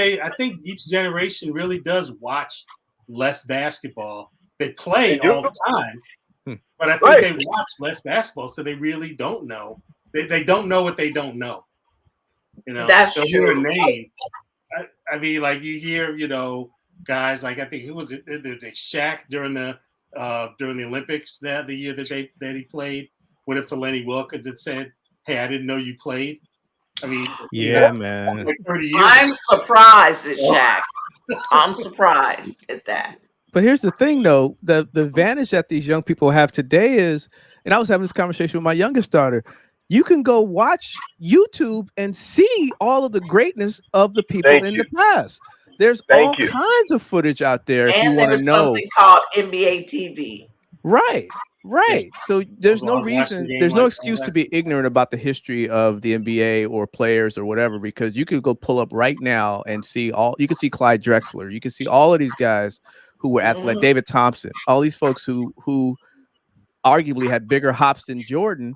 each generation really does watch less basketball. They play all the time, but I think they watch less basketball, so they really don't know. They don't know what they don't know. That's they'll hear a true. name. I mean, like you hear, guys like I think who was it? There's a Shaq during the Olympics the year that he played. Went up to Lenny Wilkins and said, "Hey, I didn't know you played." I mean, Yeah, man. like 30 years I'm ago. surprised at Shaq. I'm surprised at that. But here's the thing, though: the advantage that these young people have today is, and I was having this conversation with my youngest daughter. You can go watch YouTube and see all of the greatness of the people Thank in you. the past. There's all Thank you. kinds of footage out there if you And want to there's know. something called NBA TV. Right. Yeah. Right. So there's no I'll watch the reason, game there's no like excuse to be ignorant about the history of the NBA or players or whatever, because you could go pull up right now and see you can see Clyde Drexler. You can see all of these guys who were athletic, Mhm. David Thompson, all these folks who arguably had bigger hops than Jordan.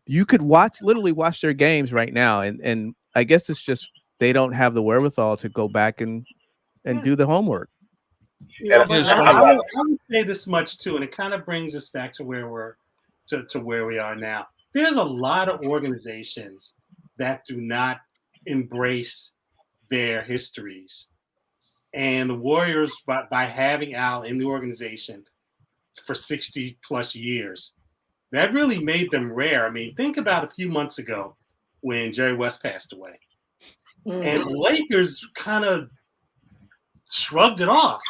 You could literally watch their games right now. And I guess it's just they don't have the wherewithal to go back and do the homework. And But Just I from would say this much too, and it kind of brings us back to where we are now. There's a lot of organizations that do not embrace their histories, and the Warriors, by having Al in the organization for 60 plus years, that really made them rare. I mean, think about a few months ago when Jerry West passed away, and the Mhm. Lakers kind of shrugged it off.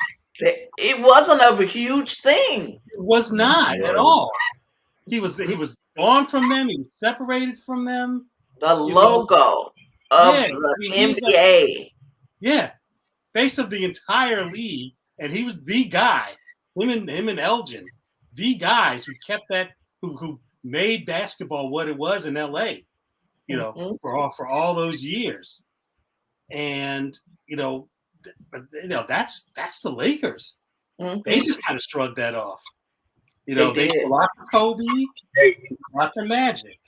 It wasn't a huge thing. It was not at all. He was gone from them. He was separated from them. The You know, logo yeah. of I the mean, he was like, NBA. yeah, face of the entire league, and he was the guy. Him and Elgin, the guys who kept that, who made basketball what it was in LA. Mhm. For all those years, and that's the Lakers. Mhm. They just kind of shrugged that off. They They did. a lot for Kobe, They, a lot for Magic.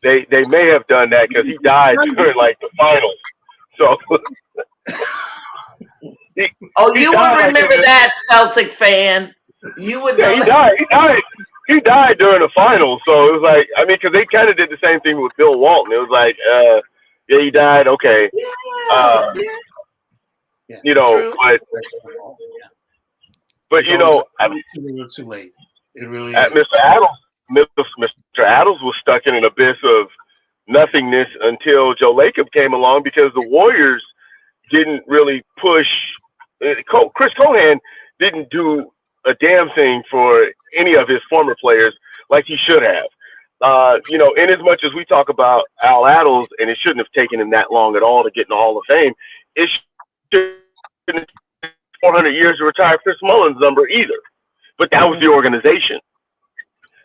they may have done that because he died during like the finals. So Oh, he you would died like remember that, Celtic fan. You would yeah, know he that. died. He died during the finals. So it was like, I mean, because they kind of did the same thing with Bill Walton. It was like, yeah, he died. Okay, Yeah, uh, yeah, Yeah, true. but it's always I mean, too little, too late. It really at is. Mr. Attles was stuck in an abyss of nothingness until Joe Lacob came along because the Warriors didn't really push. Chris Cohan didn't do a damn thing for any of his former players like he should have. In as much as we talk about Al Attles, and it shouldn't have taken him that long at all to get in the Hall of Fame, it shouldn't 400 years to retire Chris Mullins' number either. But that was the organization.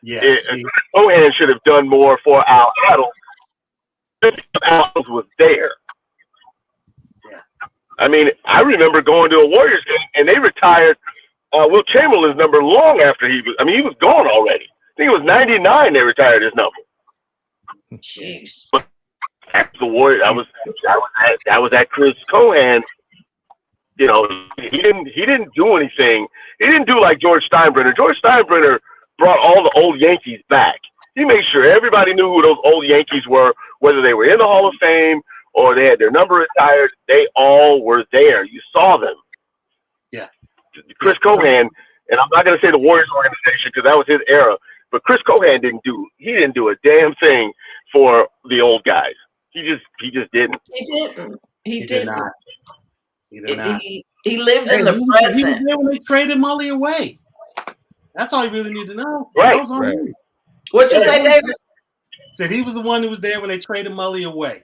Yes. Cohan should have done more for Al Attles. Attles was there. Yeah. I mean, I remember going to a Warriors game and they retired Wilt Chamberlain's number long after he was gone already. I think it was 99 they retired his number. Jeez. After the Warriors, that was at Chris Cohan. He didn't do anything. He didn't do like George Steinbrenner. George Steinbrenner brought all the old Yankees back. He made sure everybody knew who those old Yankees were, whether they were in the Hall of Fame or they had their number retired. They all were there. You saw them. Yeah. Chris Cohan, and I'm not going to say the Warriors organization because that was his era, but Chris Cohan didn't do a damn thing for the old guys. He just didn't. He did didn't. not. He did not. He lived in He the was present. there when they traded Mully away. That's all you really need to know. Right. That was on him. What you say, David? Said he was the one who was there when they traded Mully away.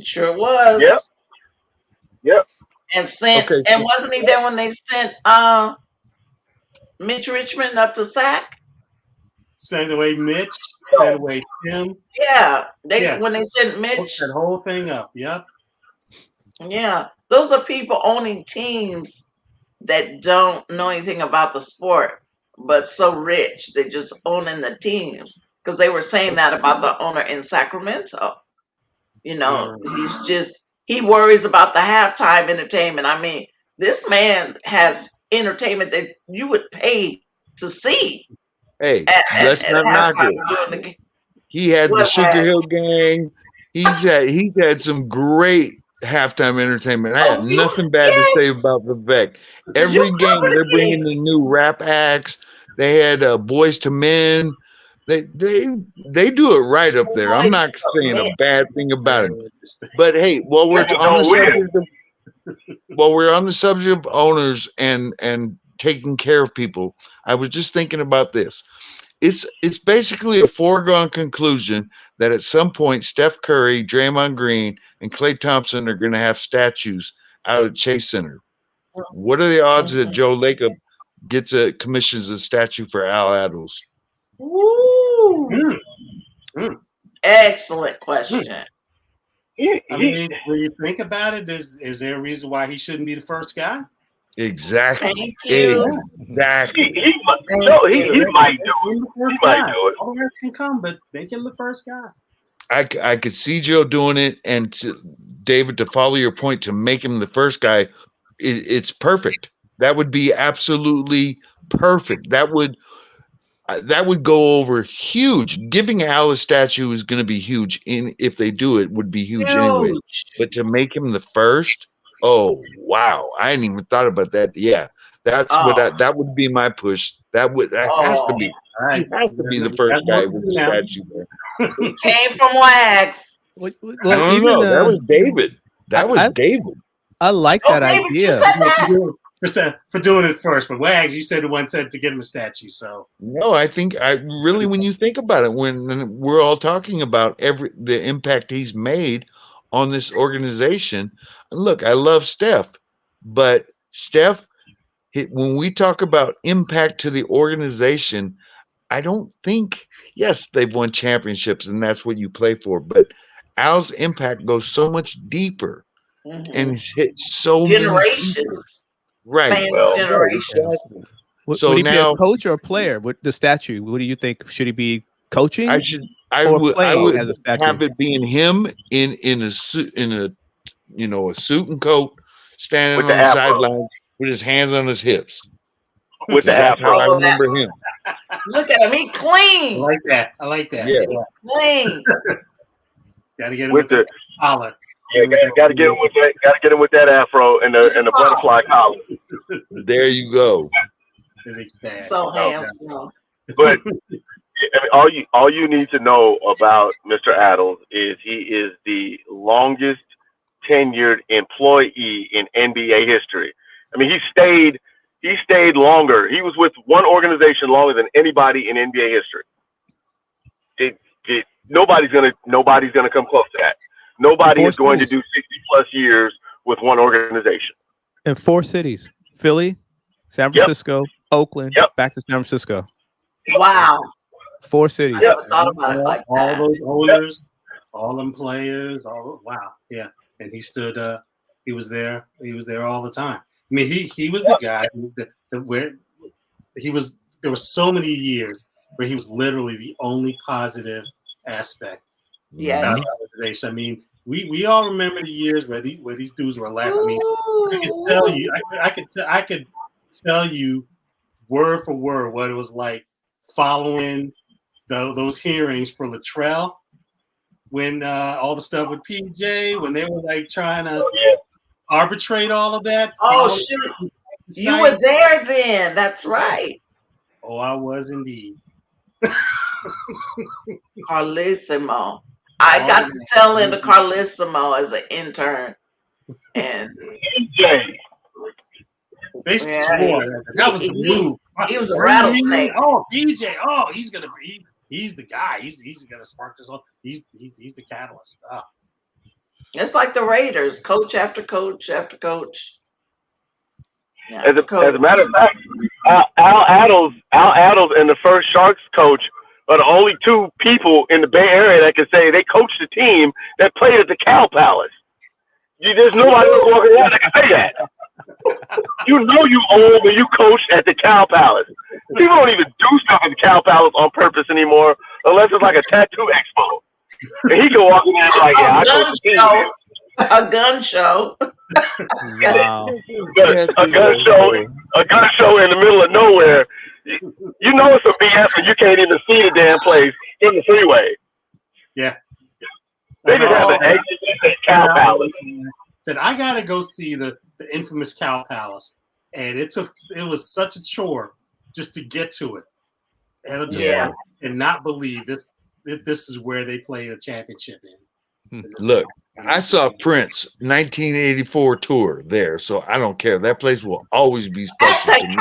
Sure was. Yep. And wasn't he there when they sent Mitch Richmond up to SAC? Sent away Mitch, sent away Tim. Yeah. When they sent Mitch. Hooked that whole thing up. Yep. Yeah. Those are people owning teams that don't know anything about the sport, but so rich. They just owning the teams. Because they were saying that about the owner in Sacramento. He worries about the halftime entertainment. I mean, this man has entertainment that you would pay to see. Hey, let's not knock it. He had the Sugar Hill Gang. He's had some great halftime entertainment. I got Oh, nothing bad to say yes. about Vivek. 'Cause you Every game covered they're it. bringing the new rap acts. They had Boys to Men. They do it right up there. I'm Boys not to saying a Men. bad thing about him. Very interesting. But hey, Women don't win. while we're on the subject of owners and taking care of people, I was just thinking about this. It's basically a foregone conclusion that at some point Steph Curry, Draymond Green, and Klay Thompson are going to have statues out at Chase Center. What are the odds that Mhm. Joe Lacob commissions a statue for Al Attles? Ooh, Mm, mm, excellent mm. question. He, I he, mean, when you think about it, is there a reason why he shouldn't be the first guy? Exactly. Thank you. Exactly. Thank Joe, you. he might do Make it. him the He first might guy. do it. All the rest can come, but make him the first guy. I could see Joe doing it, and David, to follow your point, to make him the first guy, it's perfect. That would be absolutely perfect. That would go over huge. Giving Al a statue is going to be huge. If they do it, would be huge anyways. Huge. But to make him the first, oh wow, I hadn't even thought about that. Yeah, Oh, that would be my push. That has to oh. be. All right. He has to be the That's first guy more to with do the now. statue there. He came from wax. I Well, don't even know. That was David. That was I David. I like Oh, that David, you idea. said that? For doing it first, but Wags, you said the one said to get him a statue. So No, I think really, when you think about it, when we're all talking about the impact he's made on this organization. Look, I love Steph, but Steph, when we talk about impact to the organization, I don't think, yes, they've won championships and that's what you play for, but Al's impact goes so much deeper and Mhm. it's hit so many people. Generations. Right. Spans Well, Right, generations. exactly. Would So he be a now coach or a player with the statue? What do you think? Should he be coaching I or would playing as a statue? have it being him in a suit, a suit and coat, with standing the on the afro. sidelines with his hands on his hips. With the 'Cause that's how I afro. Oh, that. remember him. Look at him. He I clean. like that. I like that. Yeah. He clean. Got to get him With with the the collar. yeah, gotta get him with that. Gotta get him with that afro and the butterfly collar. There you go. the big stash. So Oh, handsome. but I mean, all you need to know about Mr. Attles is he is the longest tenured employee in NBA history. I mean, he stayed longer. He was with one organization longer than anybody in NBA history. Nobody's gonna come close to that. Nobody Four is going to cities. do 60+ years with one organization. In 4 cities: Philly, San Yep. Francisco, Oakland, Yep. back to San Francisco. Wow. 4 I cities. never thought about it all, like all that. those owners, all them players, wow, yeah. And he stood. He was there. He was there all the time. I mean, he was the guy where he was. There were so many years where he was literally the only positive aspect Yes. about the organization. I mean, we all remember the years where these dudes were laughing. I mean, I could tell you, I could tell you word for word what it was like following those hearings for Latrell when all the stuff with PJ, when they were like trying to arbitrate all of that. Oh, shoot. You were there then. That's right. Oh, I was indeed. Carlissimo. I got to tell into Carlissimo as an intern. And they swore that was the move. He was a rattlesnake. Oh, PJ. Oh, he's gonna be. He's the guy. He's gonna spark this all. He's the catalyst. It's like the Raiders, coach after coach after coach. As a matter of fact, Al Attles and the first Sharks coach are the only two people in the Bay Area that can say they coached the team that played at the Cow Palace. There's nobody else walking around that can say that. You know you old when you coached at the Cow Palace. People don't even do stuff at the Cow Palace on purpose anymore unless it's like a tattoo expo. And he can walk in there and be like, yeah, I coached the team. A gun show. Wow. A gun show in the middle of nowhere. You know it's a BS when you can't even see the damn place in the freeway. Yeah. They just have an exit at Cow Palace. Said I gotta go see the infamous Cow Palace, and it was such a chore just to get to it, and I just cannot believe this is where they play a championship in. Look, I saw Prince 1984 tour there, so I don't care. That place will always be special to me.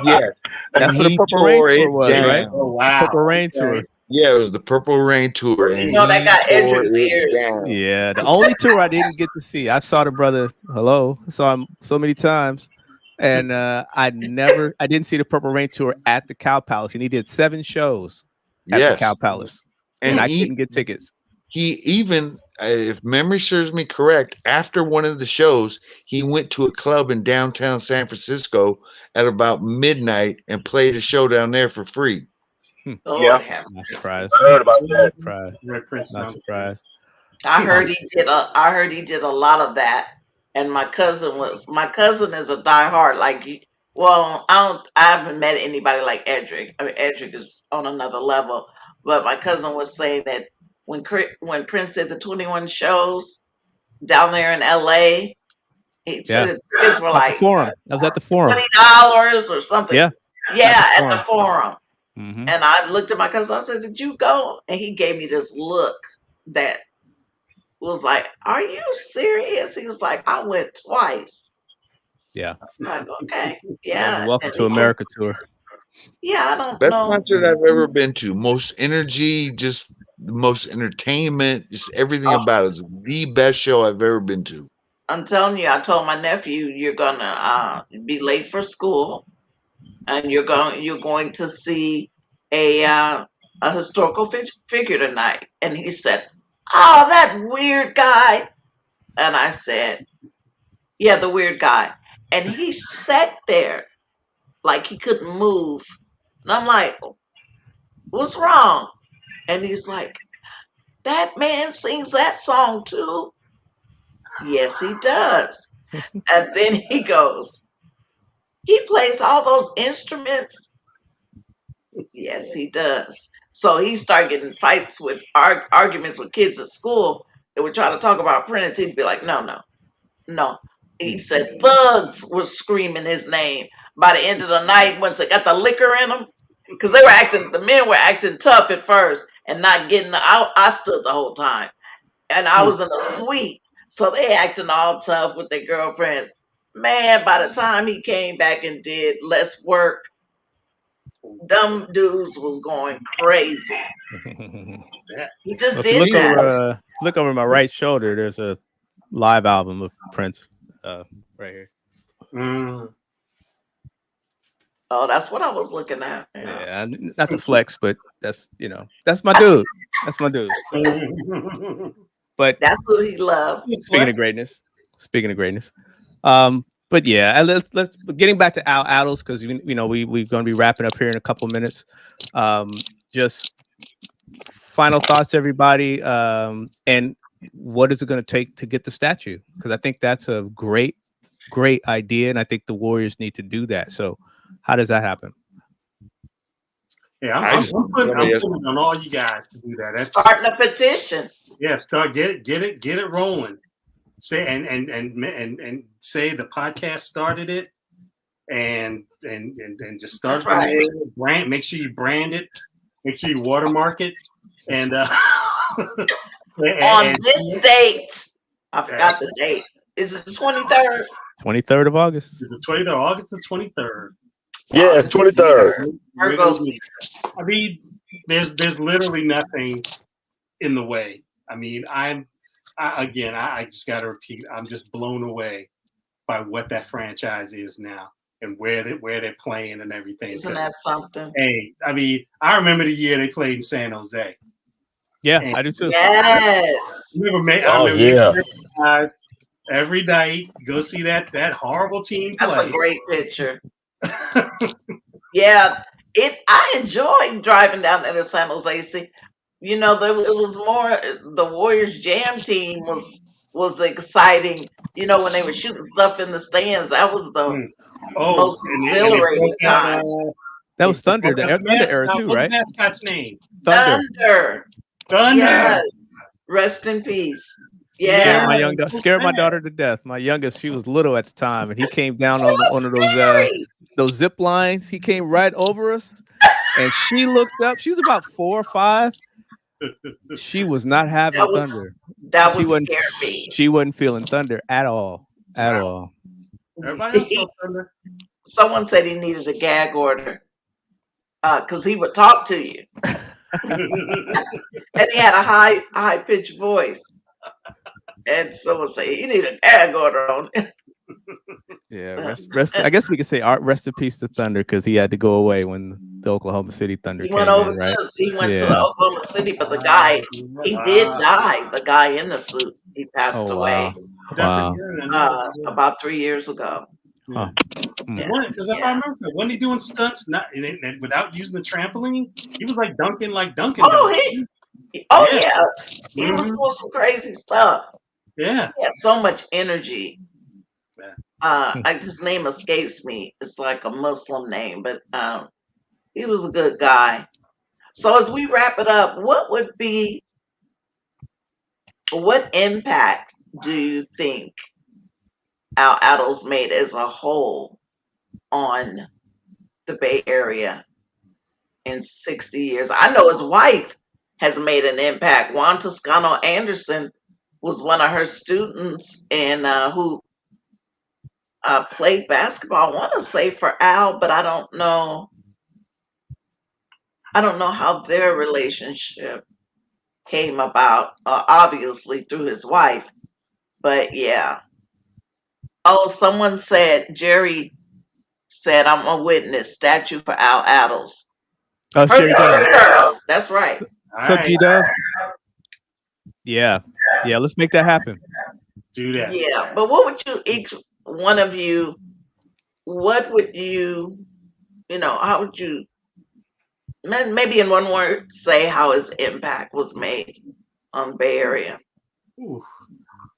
Yes, That's what the Purple Rain tour was, right? Oh wow, Purple Rain tour. Yeah, it was the Purple Rain tour, and You know, that got tore Eddrick's it ears. down. Yeah, the only tour I didn't get to see. I saw the brother. Saw him so many times, and I didn't see the Purple Rain tour at the Cow Palace, and he did 7 shows at the Cow Palace, and I couldn't get tickets. He even, if memory serves me correct, after one of the shows, he went to a club in downtown San Francisco at about midnight and played a show down there for free. Yeah, Not surprised. I heard about that. Not surprised. I heard he did a lot of that, and my cousin is a diehard like. Well, I haven't met anybody like Eddrick. I mean, Eddrick is on another level, but my cousin was saying that when Prince did the 21 shows down there in LA, he said the tickets were like Forum. I was at the Forum. $20 or something. Yeah, at the Forum. Mm-hmm. And I looked at my cousin. I said, "Did you go?" And he gave me this look that was like, "Are you serious?" He was like, "I went twice." Yeah. I'm like, okay. That Yeah. was a Welcome to America tour. Yeah, I don't Best know. concert I've ever been to. Most energy, just the most entertainment, just everything about it. It's the best show I've ever been to. I'm telling you, I told my nephew, you're gonna be late for school, and you're going to see a historical figure tonight. And he said, "Oh, that weird guy." And I said, "Yeah, the weird guy." And he sat there like he couldn't move. And I'm like, "What's wrong?" And he's like, "That man sings that song too." Yes, he does. And then he goes, "He plays all those instruments." Yes, he does. So he started getting fights with arguments with kids at school that would try to talk about Prince. He'd be like, "No, no, no." He said thugs were screaming his name. By the end of the night, once they got the liquor in them, because the men were acting tough at first and not getting I stood the whole time. And I was in a suite. So they acting all tough with their girlfriends. Man, by the time he came back and did less work, dumb dudes was going crazy. He just did that. Look over my right shoulder. There's a live album of Prince right here. Oh, that's what I was looking at. Yeah, not to flex, but that's my dude. That's my dude. But that's who he loved. Speaking of greatness. But yeah, let's getting back to Attles, because we're going to be wrapping up here in a couple minutes. Just final thoughts, everybody, and what is it going to take to get the statue? Because I think that's a great idea, and I think the Warriors need to do that. So, how does that happen? Yeah, I'm putting on all you guys to do that. That's starting a petition. Yeah, get it rolling. Say and say the podcast started it, and just start it. Brand. Make sure you brand it. Make sure you watermark it. And on this date, I forgot the date. Is it the 23rd? 23rd of August. The 23rd of August, the 23rd. Yeah, it's 23rd. Virgo season. I mean, there's literally nothing in the way. I mean, I just got to repeat. I'm just blown away by what that franchise is now and where they're playing and everything. Isn't that something? Hey, I mean, I remember the year they played in San Jose. Yeah, I do too. Yes. Every night, go see that horrible team play. That's a great picture. Yeah, I enjoyed driving down there to San Jose. See, it was more the Warriors Jam team was exciting. When they were shooting stuff in the stands, that was the most exhilarating time. That was Thunder, the Thunder era too, right? What's the mascot's name? Thunder. Yes. Rest in peace. Scared Yeah. my Yeah, it's so scared my sad. daughter to death. My youngest, she was little at the time, and he came down It on was one of scary. those zip lines. He came right over us, and she looked up. She was about 4 or 5. She was not having That was thunder. that She would wasn't. scare me. She wasn't feeling thunder at all. At Wow. all. Everybody else felt thunder. Someone said he needed a gag order because he would talk to you, and he had a high pitched voice. And someone said you need a gag order on it. Yeah. Rest. I guess we could say rest in peace to Thunder because he had to go away when the Oklahoma City Thunder He went came over in. Right. to he went to Yeah. Oklahoma City, but the guy he did die. The guy in the suit he passed Oh away wow. Wow. about 3 years ago. Huh. Yeah, Because if I yeah. remember, when he doing stunts, and without using the trampoline, he was like Duncan Oh Duncan. Yeah. yeah. He was Mhm. doing some crazy stuff. Yeah. He had so much energy. Yeah. His name escapes me. It's like a Muslim name, but he was a good guy. So as we wrap it up, what impact do you think our Attles made as a whole on the Bay Area in 60 years? I know his wife has made an impact. Juan Toscano Anderson was one of her students and who played basketball. I want to say for Al, but I don't know. I don't know how their relationship came about. Obviously through his wife, but yeah. Oh, someone said Jerry said, "I'm a witness." Statue for Al Attles. Oh, it's Her Jerry Dove. That's right. All What's up, right. G Dove? Yeah. Yeah. Let's make that happen. Do that. Yeah, but what would you each one of you? What would you? How would you? Maybe in one word, say how his impact was made on Bay Area. Ooh.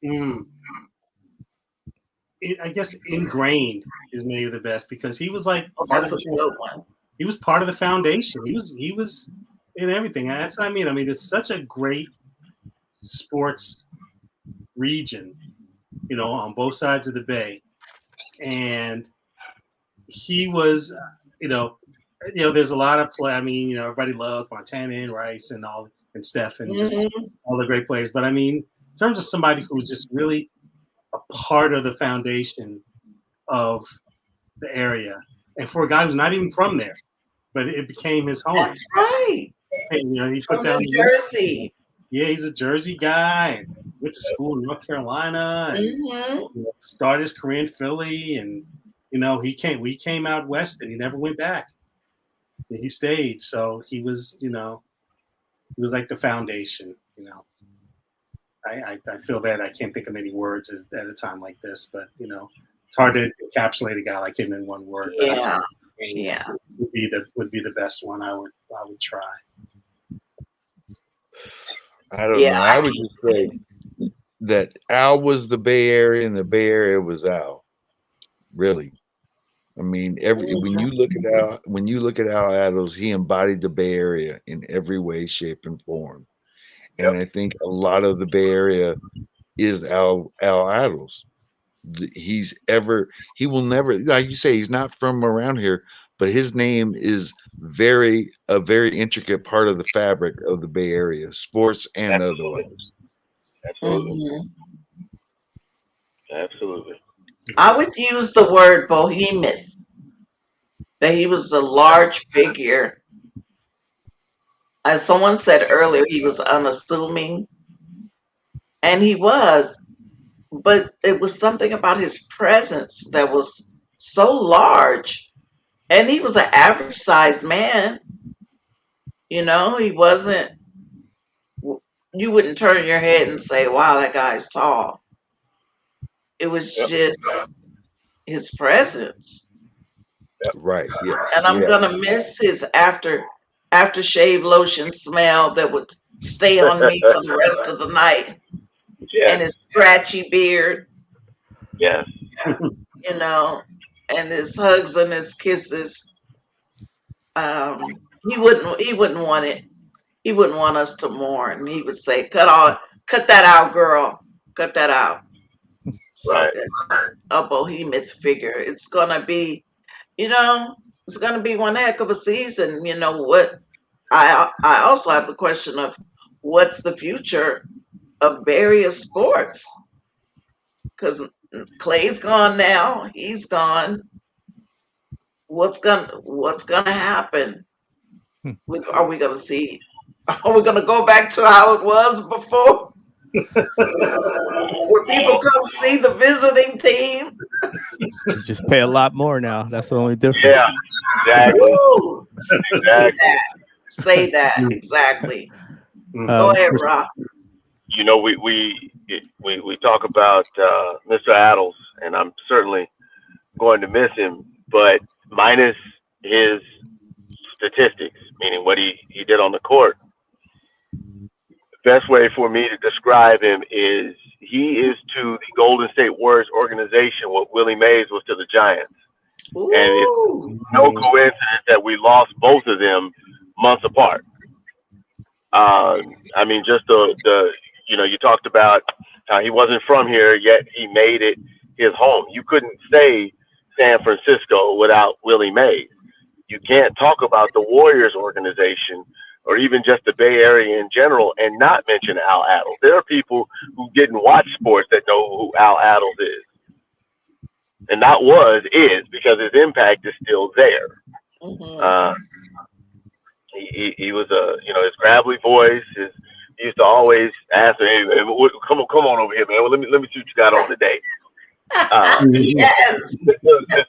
Mm. I guess ingrained is maybe the best because he was like Oh, part of that's a good one. he was part of the foundation. He was in everything. That's what I mean. I mean, it's such a great sports region, on both sides of the bay, and he was, there's a lot of play. I mean, everybody loves Montana and Rice and all and Steph and just Mhm. all the great players. But I mean, in terms of somebody who's just really a part of the foundation of the area, and for a guy who's not even from there, but it became his home. That's right. And, he put From down New Jersey. Yeah, he's a Jersey guy. Went to school in North Carolina and Hmm. started his career in Philly. And we came out west, and he never went back. And he stayed. So he was like the foundation. I feel bad I can't think of any words at a time like this, but it's hard to encapsulate a guy like him in one word. But Yeah. I Yeah. would be the best one. I would try. I don't Yeah. know. I would just say that Al was the Bay Area and the Bay Area was Al. Really. I mean, when you look at Al Attles, he embodied the Bay Area in every way, shape, and form. And I think a lot of the Bay Area is Al Attles. He will never, like you say, he's not from around here, but his name is a very intricate part of the fabric of the Bay Area, sports and otherwise. Absolutely. Mhm. Absolutely. I would use the word behemoth. That he was a large figure. As someone said earlier, he was unassuming, and he was, but it was something about his presence that was so large. And he was an average sized man. He wasn't, you wouldn't turn your head and say, wow, that guy's tall. It was Yep. just his presence. Right. Yes. And I'm Yes. going to miss his aftershave lotion smell that would stay on me for the rest of the night. Yes. And his scratchy beard, Yes. and his hugs and his kisses. He wouldn't want it. He wouldn't want us to mourn. He would say, cut Cut that out, girl. Cut that out. So Right. it's a behemoth figure. It's gonna be, it's gonna be one heck of a season. You know what? I also have the question of what's the future of various sports? Because Clay's gone now. He's gone. What's gonna happen? Hmm. Are we gonna see? Are we gonna go back to how it was before, where people come see the visiting team? You just pay a lot more now. That's the only difference. Yeah, exactly. Woo! Say Exactly. that. Say that exactly. Go ahead, Mr. Rob. You know, we talk about Mr. Attles, and I'm certainly going to miss him, but minus his statistics, meaning what he did on the court, the best way for me to describe him is he is to the Golden State Warriors organization what Willie Mays was to the Giants. And it's Ooh. no coincidence that we lost both of them months apart. I mean, just the you talked about how he wasn't from here, yet he made it his home. You couldn't say San Francisco without Willie Mays. You can't talk about the Warriors organization or even just the Bay Area in general and not mention Al Attles. There are people who didn't watch sports that know who Al Attles is. And not is, because his impact is still there. Mhm. He was his gravelly voice. He used to always ask me, "Hey, man, come on over here, man. Well, let me see what you got on today." Yes.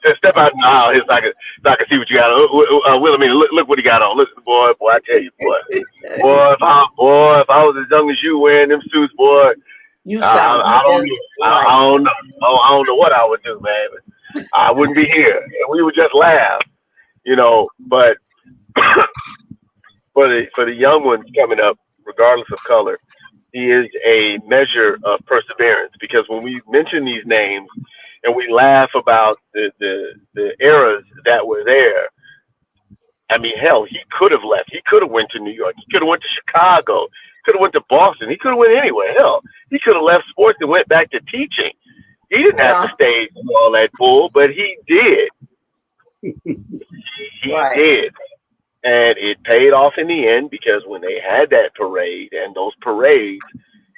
Just step out in the aisle here so I can see what you got on. Will, I mean, look what he got on. Look, boy, I tell you, boy, if I was as young as you wearing them suits, boy, You sound I don't, just like. I don't know, I don't know what I would do, man. But I wouldn't be here, and we would just laugh, But for the young ones coming up, regardless of color, he is a measure of perseverance. Because when we mention these names and we laugh about the eras that were there, I mean, hell, he could have left. He could have went to New York. He could have went to Chicago. Could have went to Boston. He could have went anywhere. Hell, he could have left sports and went back to teaching. He didn't have Yeah. to stay with all that bull, but he did. He Right. did. And it paid off in the end because when they had that parade and those parades,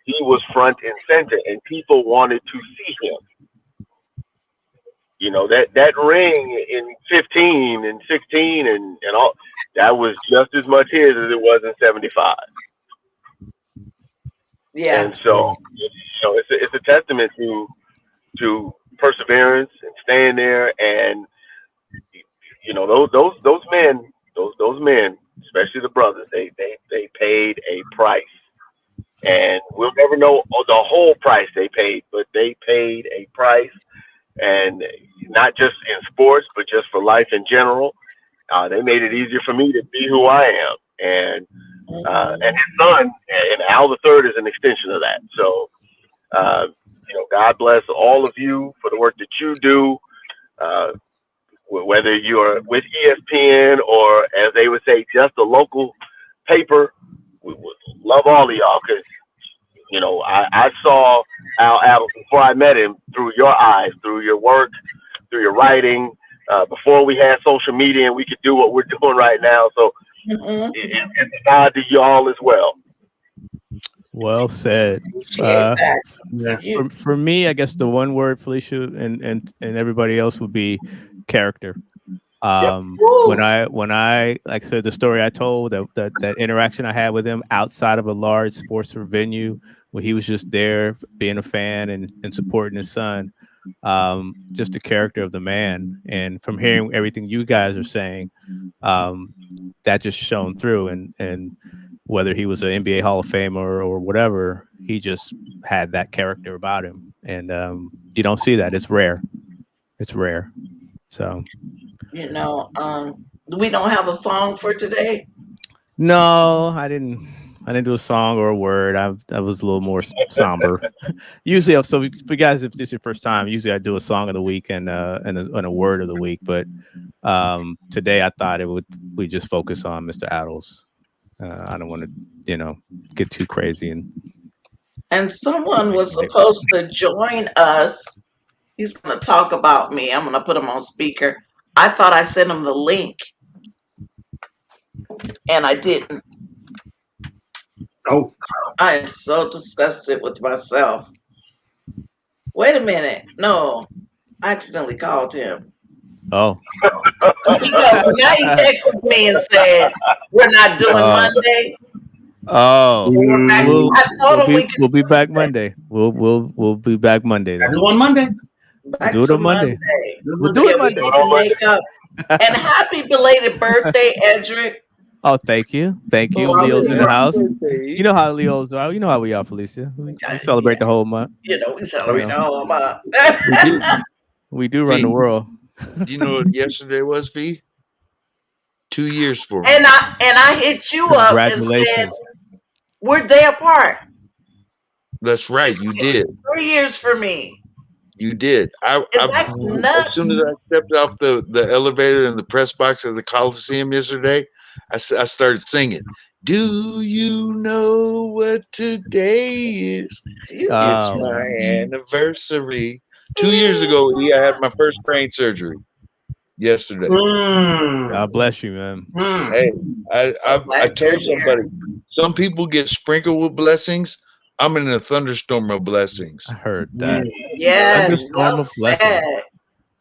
he was front and center and people wanted to see him. That ring in 15 and 16 and all, that was just as much his as it was in 75. Yeah. And so, it's a testament to perseverance and staying there. And, those men, especially the brothers, they paid a price. And we'll never know the whole price they paid, but they paid a price, and not just in sports, but just for life in general. They made it easier for me to be who I am, and his son, and Al the Third, is an extension of that. So, God bless all of you for the work that you do. Uh, whether you're with ESPN or, as they would say, just a local paper, we love all of y'all because I saw Al Attles before I met him through your eyes, through your work, through your writing. Before we had social media and we could do what we're doing right now, so it's a nod to y'all as well. Well said. For me, I guess the one word, Felicia, and everybody else would be character. When I like I said, the story I told, that interaction I had with him outside of a large sports venue, where he was just there being a fan and supporting his son, just the character of the man. And from hearing everything you guys are saying, that just shone through. And whether he was an NBA Hall of Famer or whatever, he just had that character about him. And you don't see that. It's rare. It's rare. So, we don't have a song for today. no, I didn't do a song or a word. I was a little more somber. Usually, so for guys, if this is your first time, usually I do a song of the week and a word of the week. But today I thought we just focus on Mr. Attles. I don't want to, get too crazy and And someone was supposed to join us. He's going to talk about me. I'm going to put him on speaker. I thought I sent him the link, and I didn't. Oh, I am so disgusted with myself. Wait a minute. No, I accidentally called him. Oh, He goes, now he texted me and said, we're not doing Oh. Monday. oh, We're back. we'll, I told him we could we'll be back Monday. We'll be back Monday then. do on Monday. back Do it to on Monday. Monday. We'll do Yeah, it we Monday. need to make up. And happy belated birthday, Eddrick. Oh, thank you. Oh, Leo's in the house. Birthday. You know how Leo's are. You know how we are, Felicia. We celebrate the whole month. You know, we celebrate Yeah. the whole month. We do run the V, world. do you know what yesterday was, V? 2 years for me. And I hit you up and said, Congratulations. we're day apart. That's right. It's You did. 3 years for me. You did. Is that As soon nuts? as I stepped off the elevator in the press box of the Coliseum yesterday, I started singing. Do you know what today is? You It's Oh, my man. anniversary. 2 years ago, I had my first brain surgery yesterday. God bless you, man. Hey, I so glad told you're here. somebody, some people get sprinkled with blessings. I'm in a thunderstorm of blessings. I heard that. Yes, Thunderstorm well of blessings. said.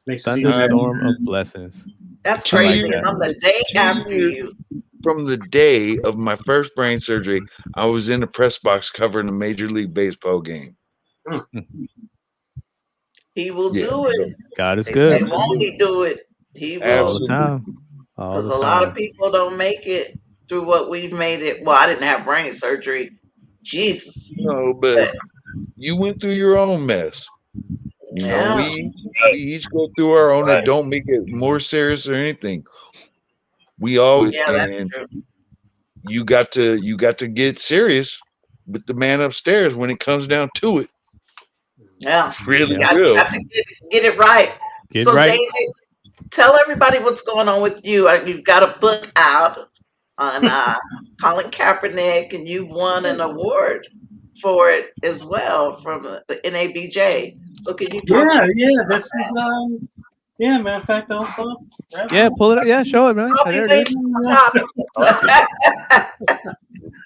Makes us even better. Thunderstorm of blessings. That's Two I like crazy. years, And that. I'm the day 2 after years you. from the day of my first brain surgery, I was in the press box covering a Major League Baseball game. He will Yeah, do it. God is They say, good won't he do it? He all will. the absolutely. time. All Because the a lot of time. people don't make it through what we've made it. Well, I didn't have brain surgery. Jesus. No, but But you went through your own mess. You know, yeah, we each go through our own. It don't make it more serious or anything. We all yeah, that's and true. you got to get serious with the man upstairs when it comes down to it. Yeah. Really Yeah. will. Got to get it right. Get So, right. David, tell everybody what's going on with you. You've got a book out on Colin Kaepernick, and you've won an award for it as well from the NABJ. So, can you talk Yeah. about This is that? yeah. Matter of fact, I'll grab Yeah, pull it up. Yeah, show it, man. I'll be There it is. waiting for copy.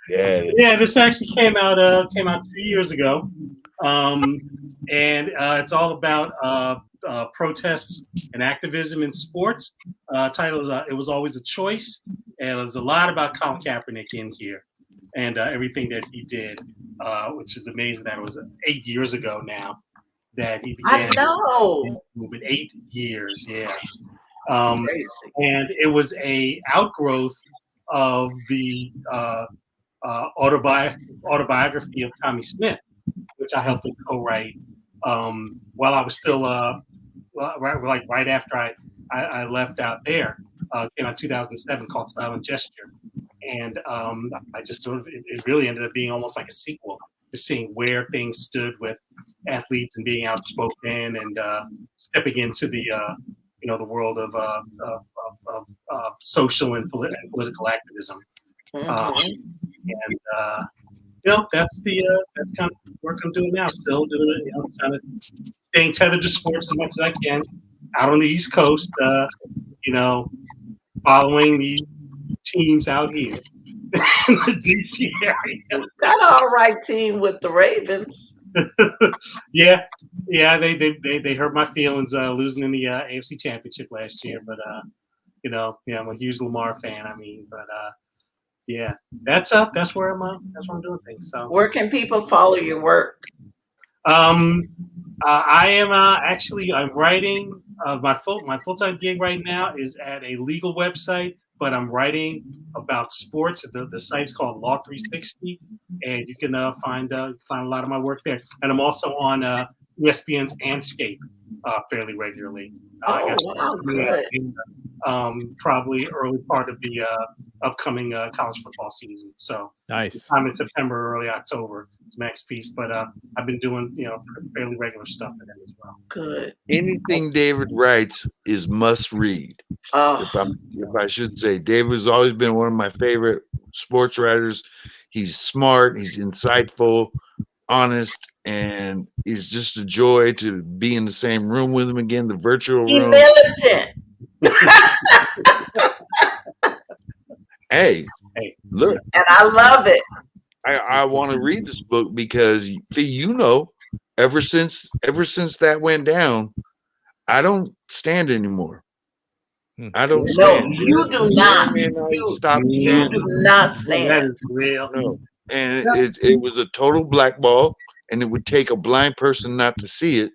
Yeah. Yeah, this actually came out 2 years ago, and it's all about protests and activism in sports. Title is "It Was Always a Choice," and there's a lot about Colin Kaepernick in here and everything that he did, which is amazing. That it was 8 years ago now that he I began know. the movement. 8 years, yeah. Crazy. And it was a outgrowth of the autobiography of Tommy Smith, which I helped him co-write while I was still right after I left out there. Came out 2007 called Silent Gesture, and I just sort of it really ended up being almost like a sequel to seeing where things stood with athletes and being outspoken and stepping into the the world of social and political activism. And that's kind of work I'm doing now. Still doing it, kind of staying tethered to sports as much as I can. Out on the East Coast, following the teams out here in the DC area. Got an all right team with the Ravens. Yeah, they hurt my feelings losing in the AFC Championship last year, but I'm a huge Lamar fan. I mean, but yeah, that's where I'm doing things. So where can people follow your work? I am actually I'm writing my full-time gig right now is at a legal website, but I'm writing about sports. The site's called Law 360, and you can find a lot of my work there. And I'm also on ESPN's Anscape fairly regularly. Wow, good. Probably early part of the upcoming college football season. So Nice. I'm in September, early October, next piece. But I've been doing fairly regular stuff for them as well. Good. Anything David writes is must read. If I should say, David has always been one of my favorite sports writers. He's smart. He's insightful. honest, and it's just a joy to be in the same room with him again, the virtual He room. militant. Hey, look, And I love it. I want to read this book because ever since that went down, I don't stand anymore. I don't No, stand. you do not. Man, I You stopped you do standing. not That stand. is real. No, and it was a total blackball, and it would take a blind person not to see it.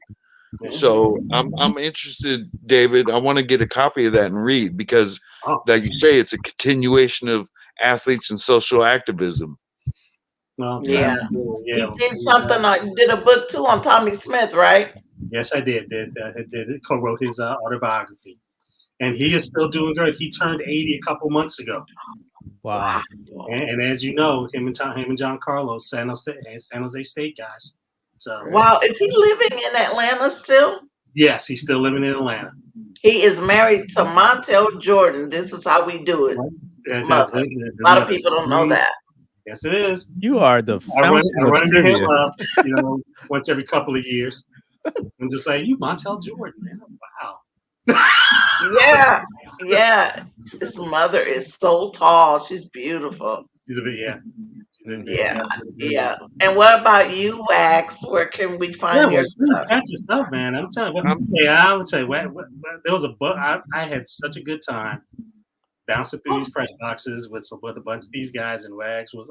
So I'm interested, David. I want to get a copy of that and read because, Oh, like you say, it's a continuation of athletes and social activism. well, Yeah. absolutely, He yeah. did something. Did a book too on Tommy Smith, right? Yes, I did. Co-wrote his autobiography, and he is still doing good. He turned 80 a couple months ago, Wow. and as you know, him and John Carlos, San Jose State guys. So Wow. Is he living in Atlanta still? yes, he's still living in Atlanta. He is married to Montel Jordan. This is how we do it. Mother. A lot of people don't know that. Yes, it is. You are the I fountain of run into trivia. him, once every couple of years. I'm just like, you Montel Jordan, man. Wow. Yeah. Yeah. His mother is so tall. She's beautiful. He's a bit, yeah. Yeah. And what about you, Wax? Where can we find your Please, stuff? that's your stuff, man. I'm telling you. I would say, there was a book. I had such a good time bouncing through these press boxes with a bunch of these guys, and Wags would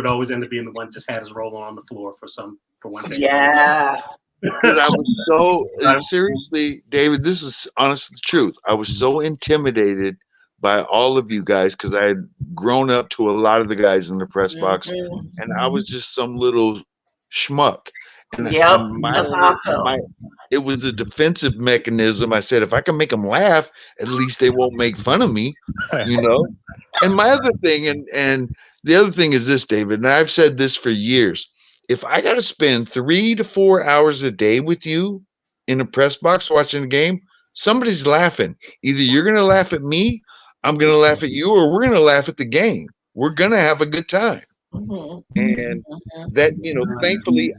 always end up being the one just had us rolling on the floor for one thing. Yeah. Because I was so seriously, David. This is honestly the truth. I was so intimidated by all of you guys because I had grown up to a lot of the guys in the press box, and I was just some little schmuck. And, Yep, and that's how I felt. it was a defensive mechanism. I said, if I can make them laugh, at least they won't make fun of me, you know. And my other thing, and the other thing is this, David, and I've said this for years. If I got to spend 3 to 4 hours a day with you in a press box watching a game, somebody's laughing. Either you're going to laugh at me, I'm going to laugh at you, or we're going to laugh at the game. We're going to have a good time. And that, thankfully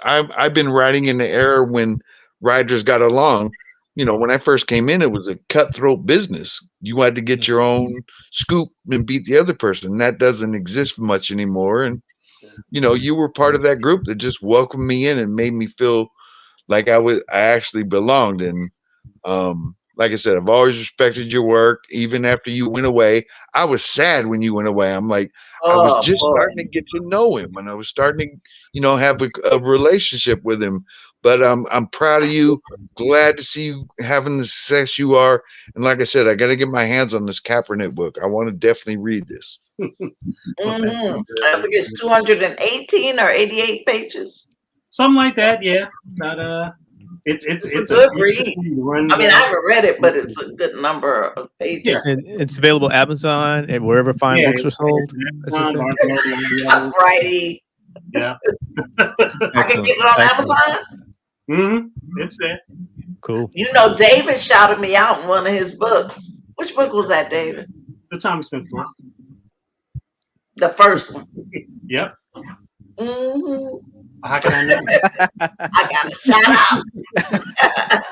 I've been writing in the era when writers got along. When I first came in, it was a cutthroat business. You had to get your own scoop and beat the other person. That doesn't exist much anymore. And you were part of that group that just welcomed me in and made me feel like I actually belonged. And like I said, I've always respected your work, even after you went away. I was sad when you went away. I'm like, I was just starting to get to know him, and I was starting to, have a relationship with him. But I'm proud of you. Glad to see you having the success you are. And like I said, I got to get my hands on this Kaepernick book. I want to definitely read this. I think it's 218 or 88 pages. Something like that, yeah. But it's a good read. I mean, I haven't read it, but it's a good number of pages. Yeah. And it's available Amazon and wherever fine books are sold. Righty. Yeah. I can get it on Amazon. It's there. Cool. David shouted me out in one of his books. Which book was that, David? The Tommy Smith book. The first one. Yep. Mm-hmm. How can I know? I got to shout out.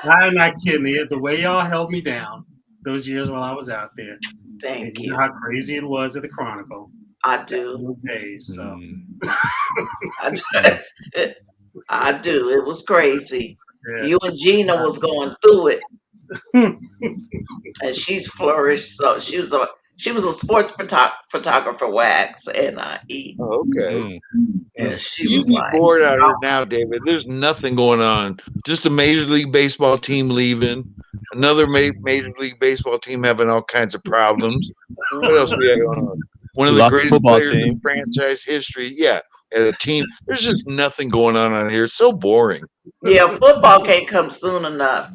I'm not kidding you. The way y'all held me down those years while I was out there. Thank you. You know how crazy it was at the Chronicle. I do. Those days, so. I do. It was crazy. Yeah. You and Gina was going through it. And she's flourished. So she was a sports photographer, Wax, NIE. Oh, okay. And she You'd was be like, bored out here now, David. There's nothing going on. Just a Major League Baseball team leaving. Another Major League Baseball team having all kinds of problems. What else we got going on? One of the greatest players in franchise history. Yeah, at a team. There's just nothing going on out here. It's so boring. Yeah, football can't come soon enough.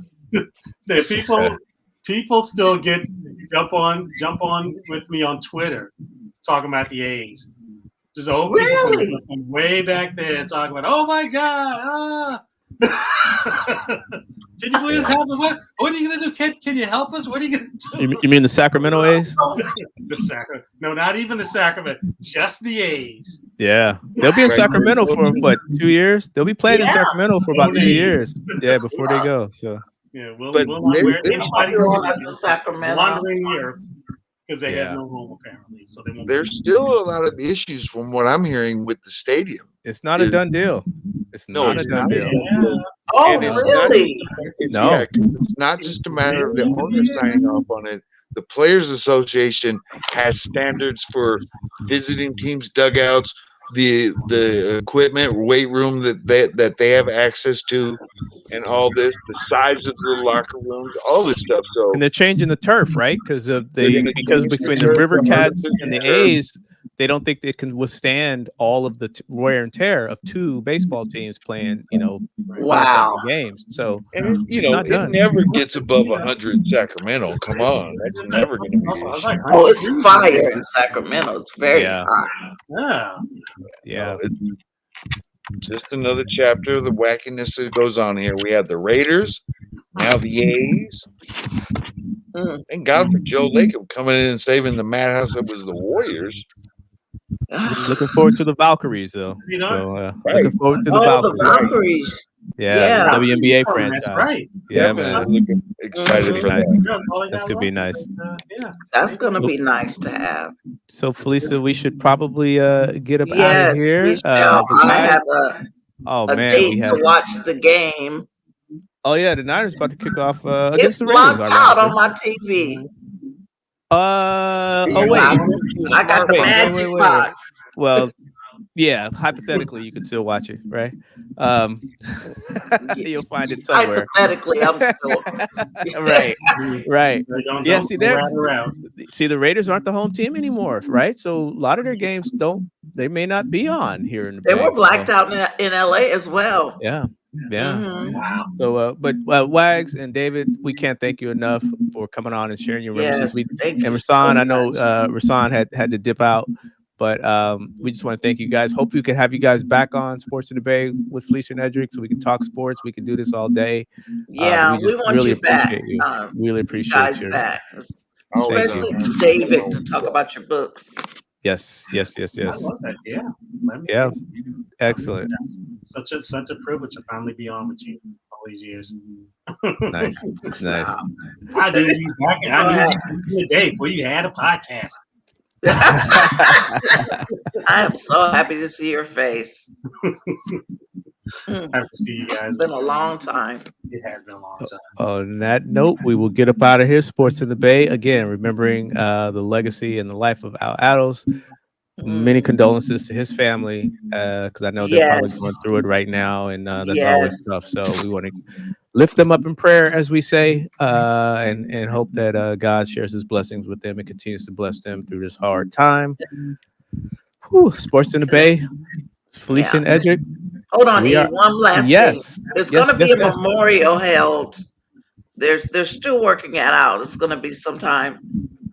People still jump on with me on Twitter talking about the A's. Just old people from way back there talking about, oh my God, can you please help us? What are you gonna do? Can you help us? What are you gonna do? You mean the Sacramento A's? No, not even the Sacramento, just the A's. Yeah, they'll be in Right. Sacramento for what, 2 years? They'll be playing in Yeah. Sacramento for about 2 years. Yeah, before they Yeah. go. So Yeah, But we'll not they're wear they're anybody's still, Going up to Sacramento. wandering the earth because they have yeah, no home apparently. So they won't. there's still a lot of issues from what I'm hearing with the stadium. it's not a done deal. It's No, not a it's done not. deal. Yeah. Oh, And it's No. not really? it's No. yeah, 'cause it's not just a matter of the owner signing off on it. The Players Association has standards for visiting teams' dugouts, the equipment, weight room that they have access to, and all this, the size of the locker rooms, all this stuff. So And they're changing the turf, right? Because of they're the going to because change the between the turf River to Cats and artificial the turf. A's, they don't think they can withstand all of the wear and tear of two baseball teams playing, 100 Wow. something games. So And it's not it done. never gets above 100 in Sacramento. Come on, that's never going to be an issue. Oh, it's fire in Sacramento. It's very Yeah. hot. Yeah. Yeah. No, it's just another chapter of the wackiness that goes on here. We have the Raiders, now the A's. Mm. Thank God for Joe Lacob coming in and saving the madhouse that was the Warriors. Looking forward to the Valkyries, though. You know? So Right. looking forward to the Oh, the Valkyries. Valkyries. Yeah, Yeah. the WNBA Oh, franchise. that's right. Yeah, man. Definitely looking excited Be for nice. that. That's gonna be nice. Yeah. That's going to be nice to have. So, Felicia, we should probably get up out of Yes, here. we shall. The I Niners- have oh a man, date we to have. watch the game. Oh yeah, the Niners about to kick off It's against the Raiders. blocked out on Ironically. my TV. Oh wait. I got the Wait, magic wait. box. Well, yeah. Hypothetically, you could still watch it, right? You'll find it somewhere. Hypothetically, I'm still. Right. Yeah. Don't See, go round and round. the Raiders aren't the home team anymore, right? So a lot of their games they may not be on here in the They Bay, were blacked so- out in LA as well. Yeah. Mhm. Wow. So, but Wags and David, we can't thank you enough for coming on and sharing your reminiscences. Yes, thank you And so Rasan, I know much. Rasan had to dip out, but we just want to thank you guys. Hope we can have you guys back on Sports in the Bay with Felicia and Eddrick, so we can talk sports. We can do this all day. Yeah, we we just want really you back. appreciate you. Really You appreciate guys you. back, Always especially on. David to talk about your books. Yes. I love that. Yeah. Yeah. Excellent. Such a privilege to finally be on with you all these years. Nice. Nice. I knew you back in the day before you had a podcast. I am so happy to see your face. I have to see you guys. It's been a long time. It has been a long time. On that note, we will get up out of here. Sports in the Bay. Again, remembering the legacy and the life of Al Attles. Many condolences to his family, because I know they're probably going through it right now, and that's always tough. So we want to lift them up in prayer, as we say, and hope that God shares his blessings with them and continues to bless them through this hard time. Whew, Sports in the Bay. Felicia and Eddrick. Hold on, one last thing. There's going to be a memorial held. They're still working it out. It's going to be sometime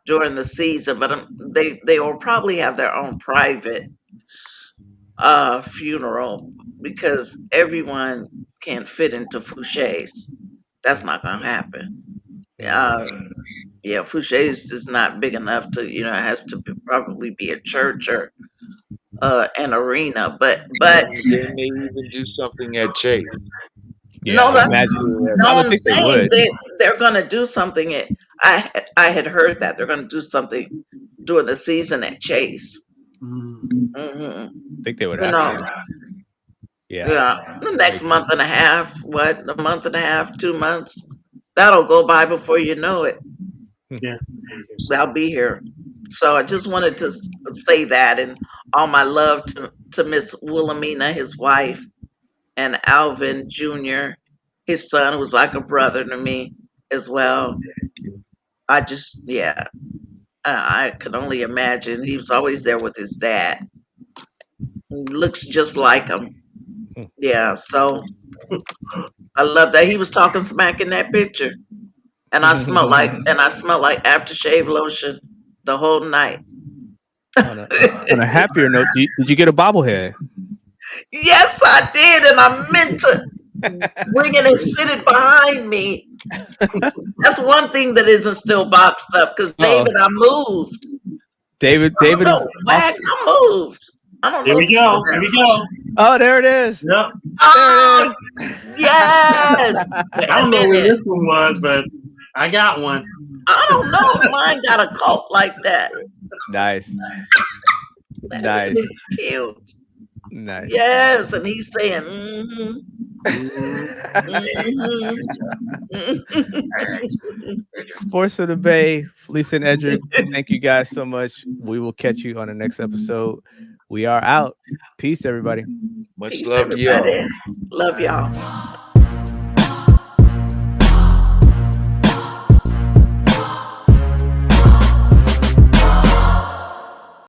during the season, but they will probably have their own private funeral because everyone can't fit into Foucher's. That's not going to happen. Foucher's is not big enough to, it has to probably be a church or an arena, but they may even do something at Chase. Yeah, I'm saying they're going to do something. I had heard that they're going to do something during the season at Chase. Mm-hmm. I think they would have to. Yeah. The next month and a half, a month and a half, 2 months, that'll go by before you know it. Yeah. They'll be here. So I just wanted to say that, and all my love to Miss Wilhelmina, his wife, and Alvin Jr., his son, was like a brother to me as well. I just, I could only imagine. He was always there with his dad. He looks just like him. Yeah, so I love that. He was talking smack in that picture. And I smelled like aftershave lotion the whole night. On a happier note, did you get a bobblehead? Yes, I did, and I meant to bring it and sit it behind me. That's one thing that isn't still boxed up because David, I moved. David is Wax, I moved. I don't Here know. we go. Here we go. Oh, there it is. Yep. Oh, yes. Wait I a don't know where minute. this one was, but I got one. I don't know if mine got a cult like that. Nice. That Nice. is cute. Nice. Yes, and he's saying, Sports of the Bay, Felicia and Eddrick, thank you guys so much. We will catch you on the next episode. We are out. Peace, everybody. Much Peace, love to y'all. everybody. Love y'all.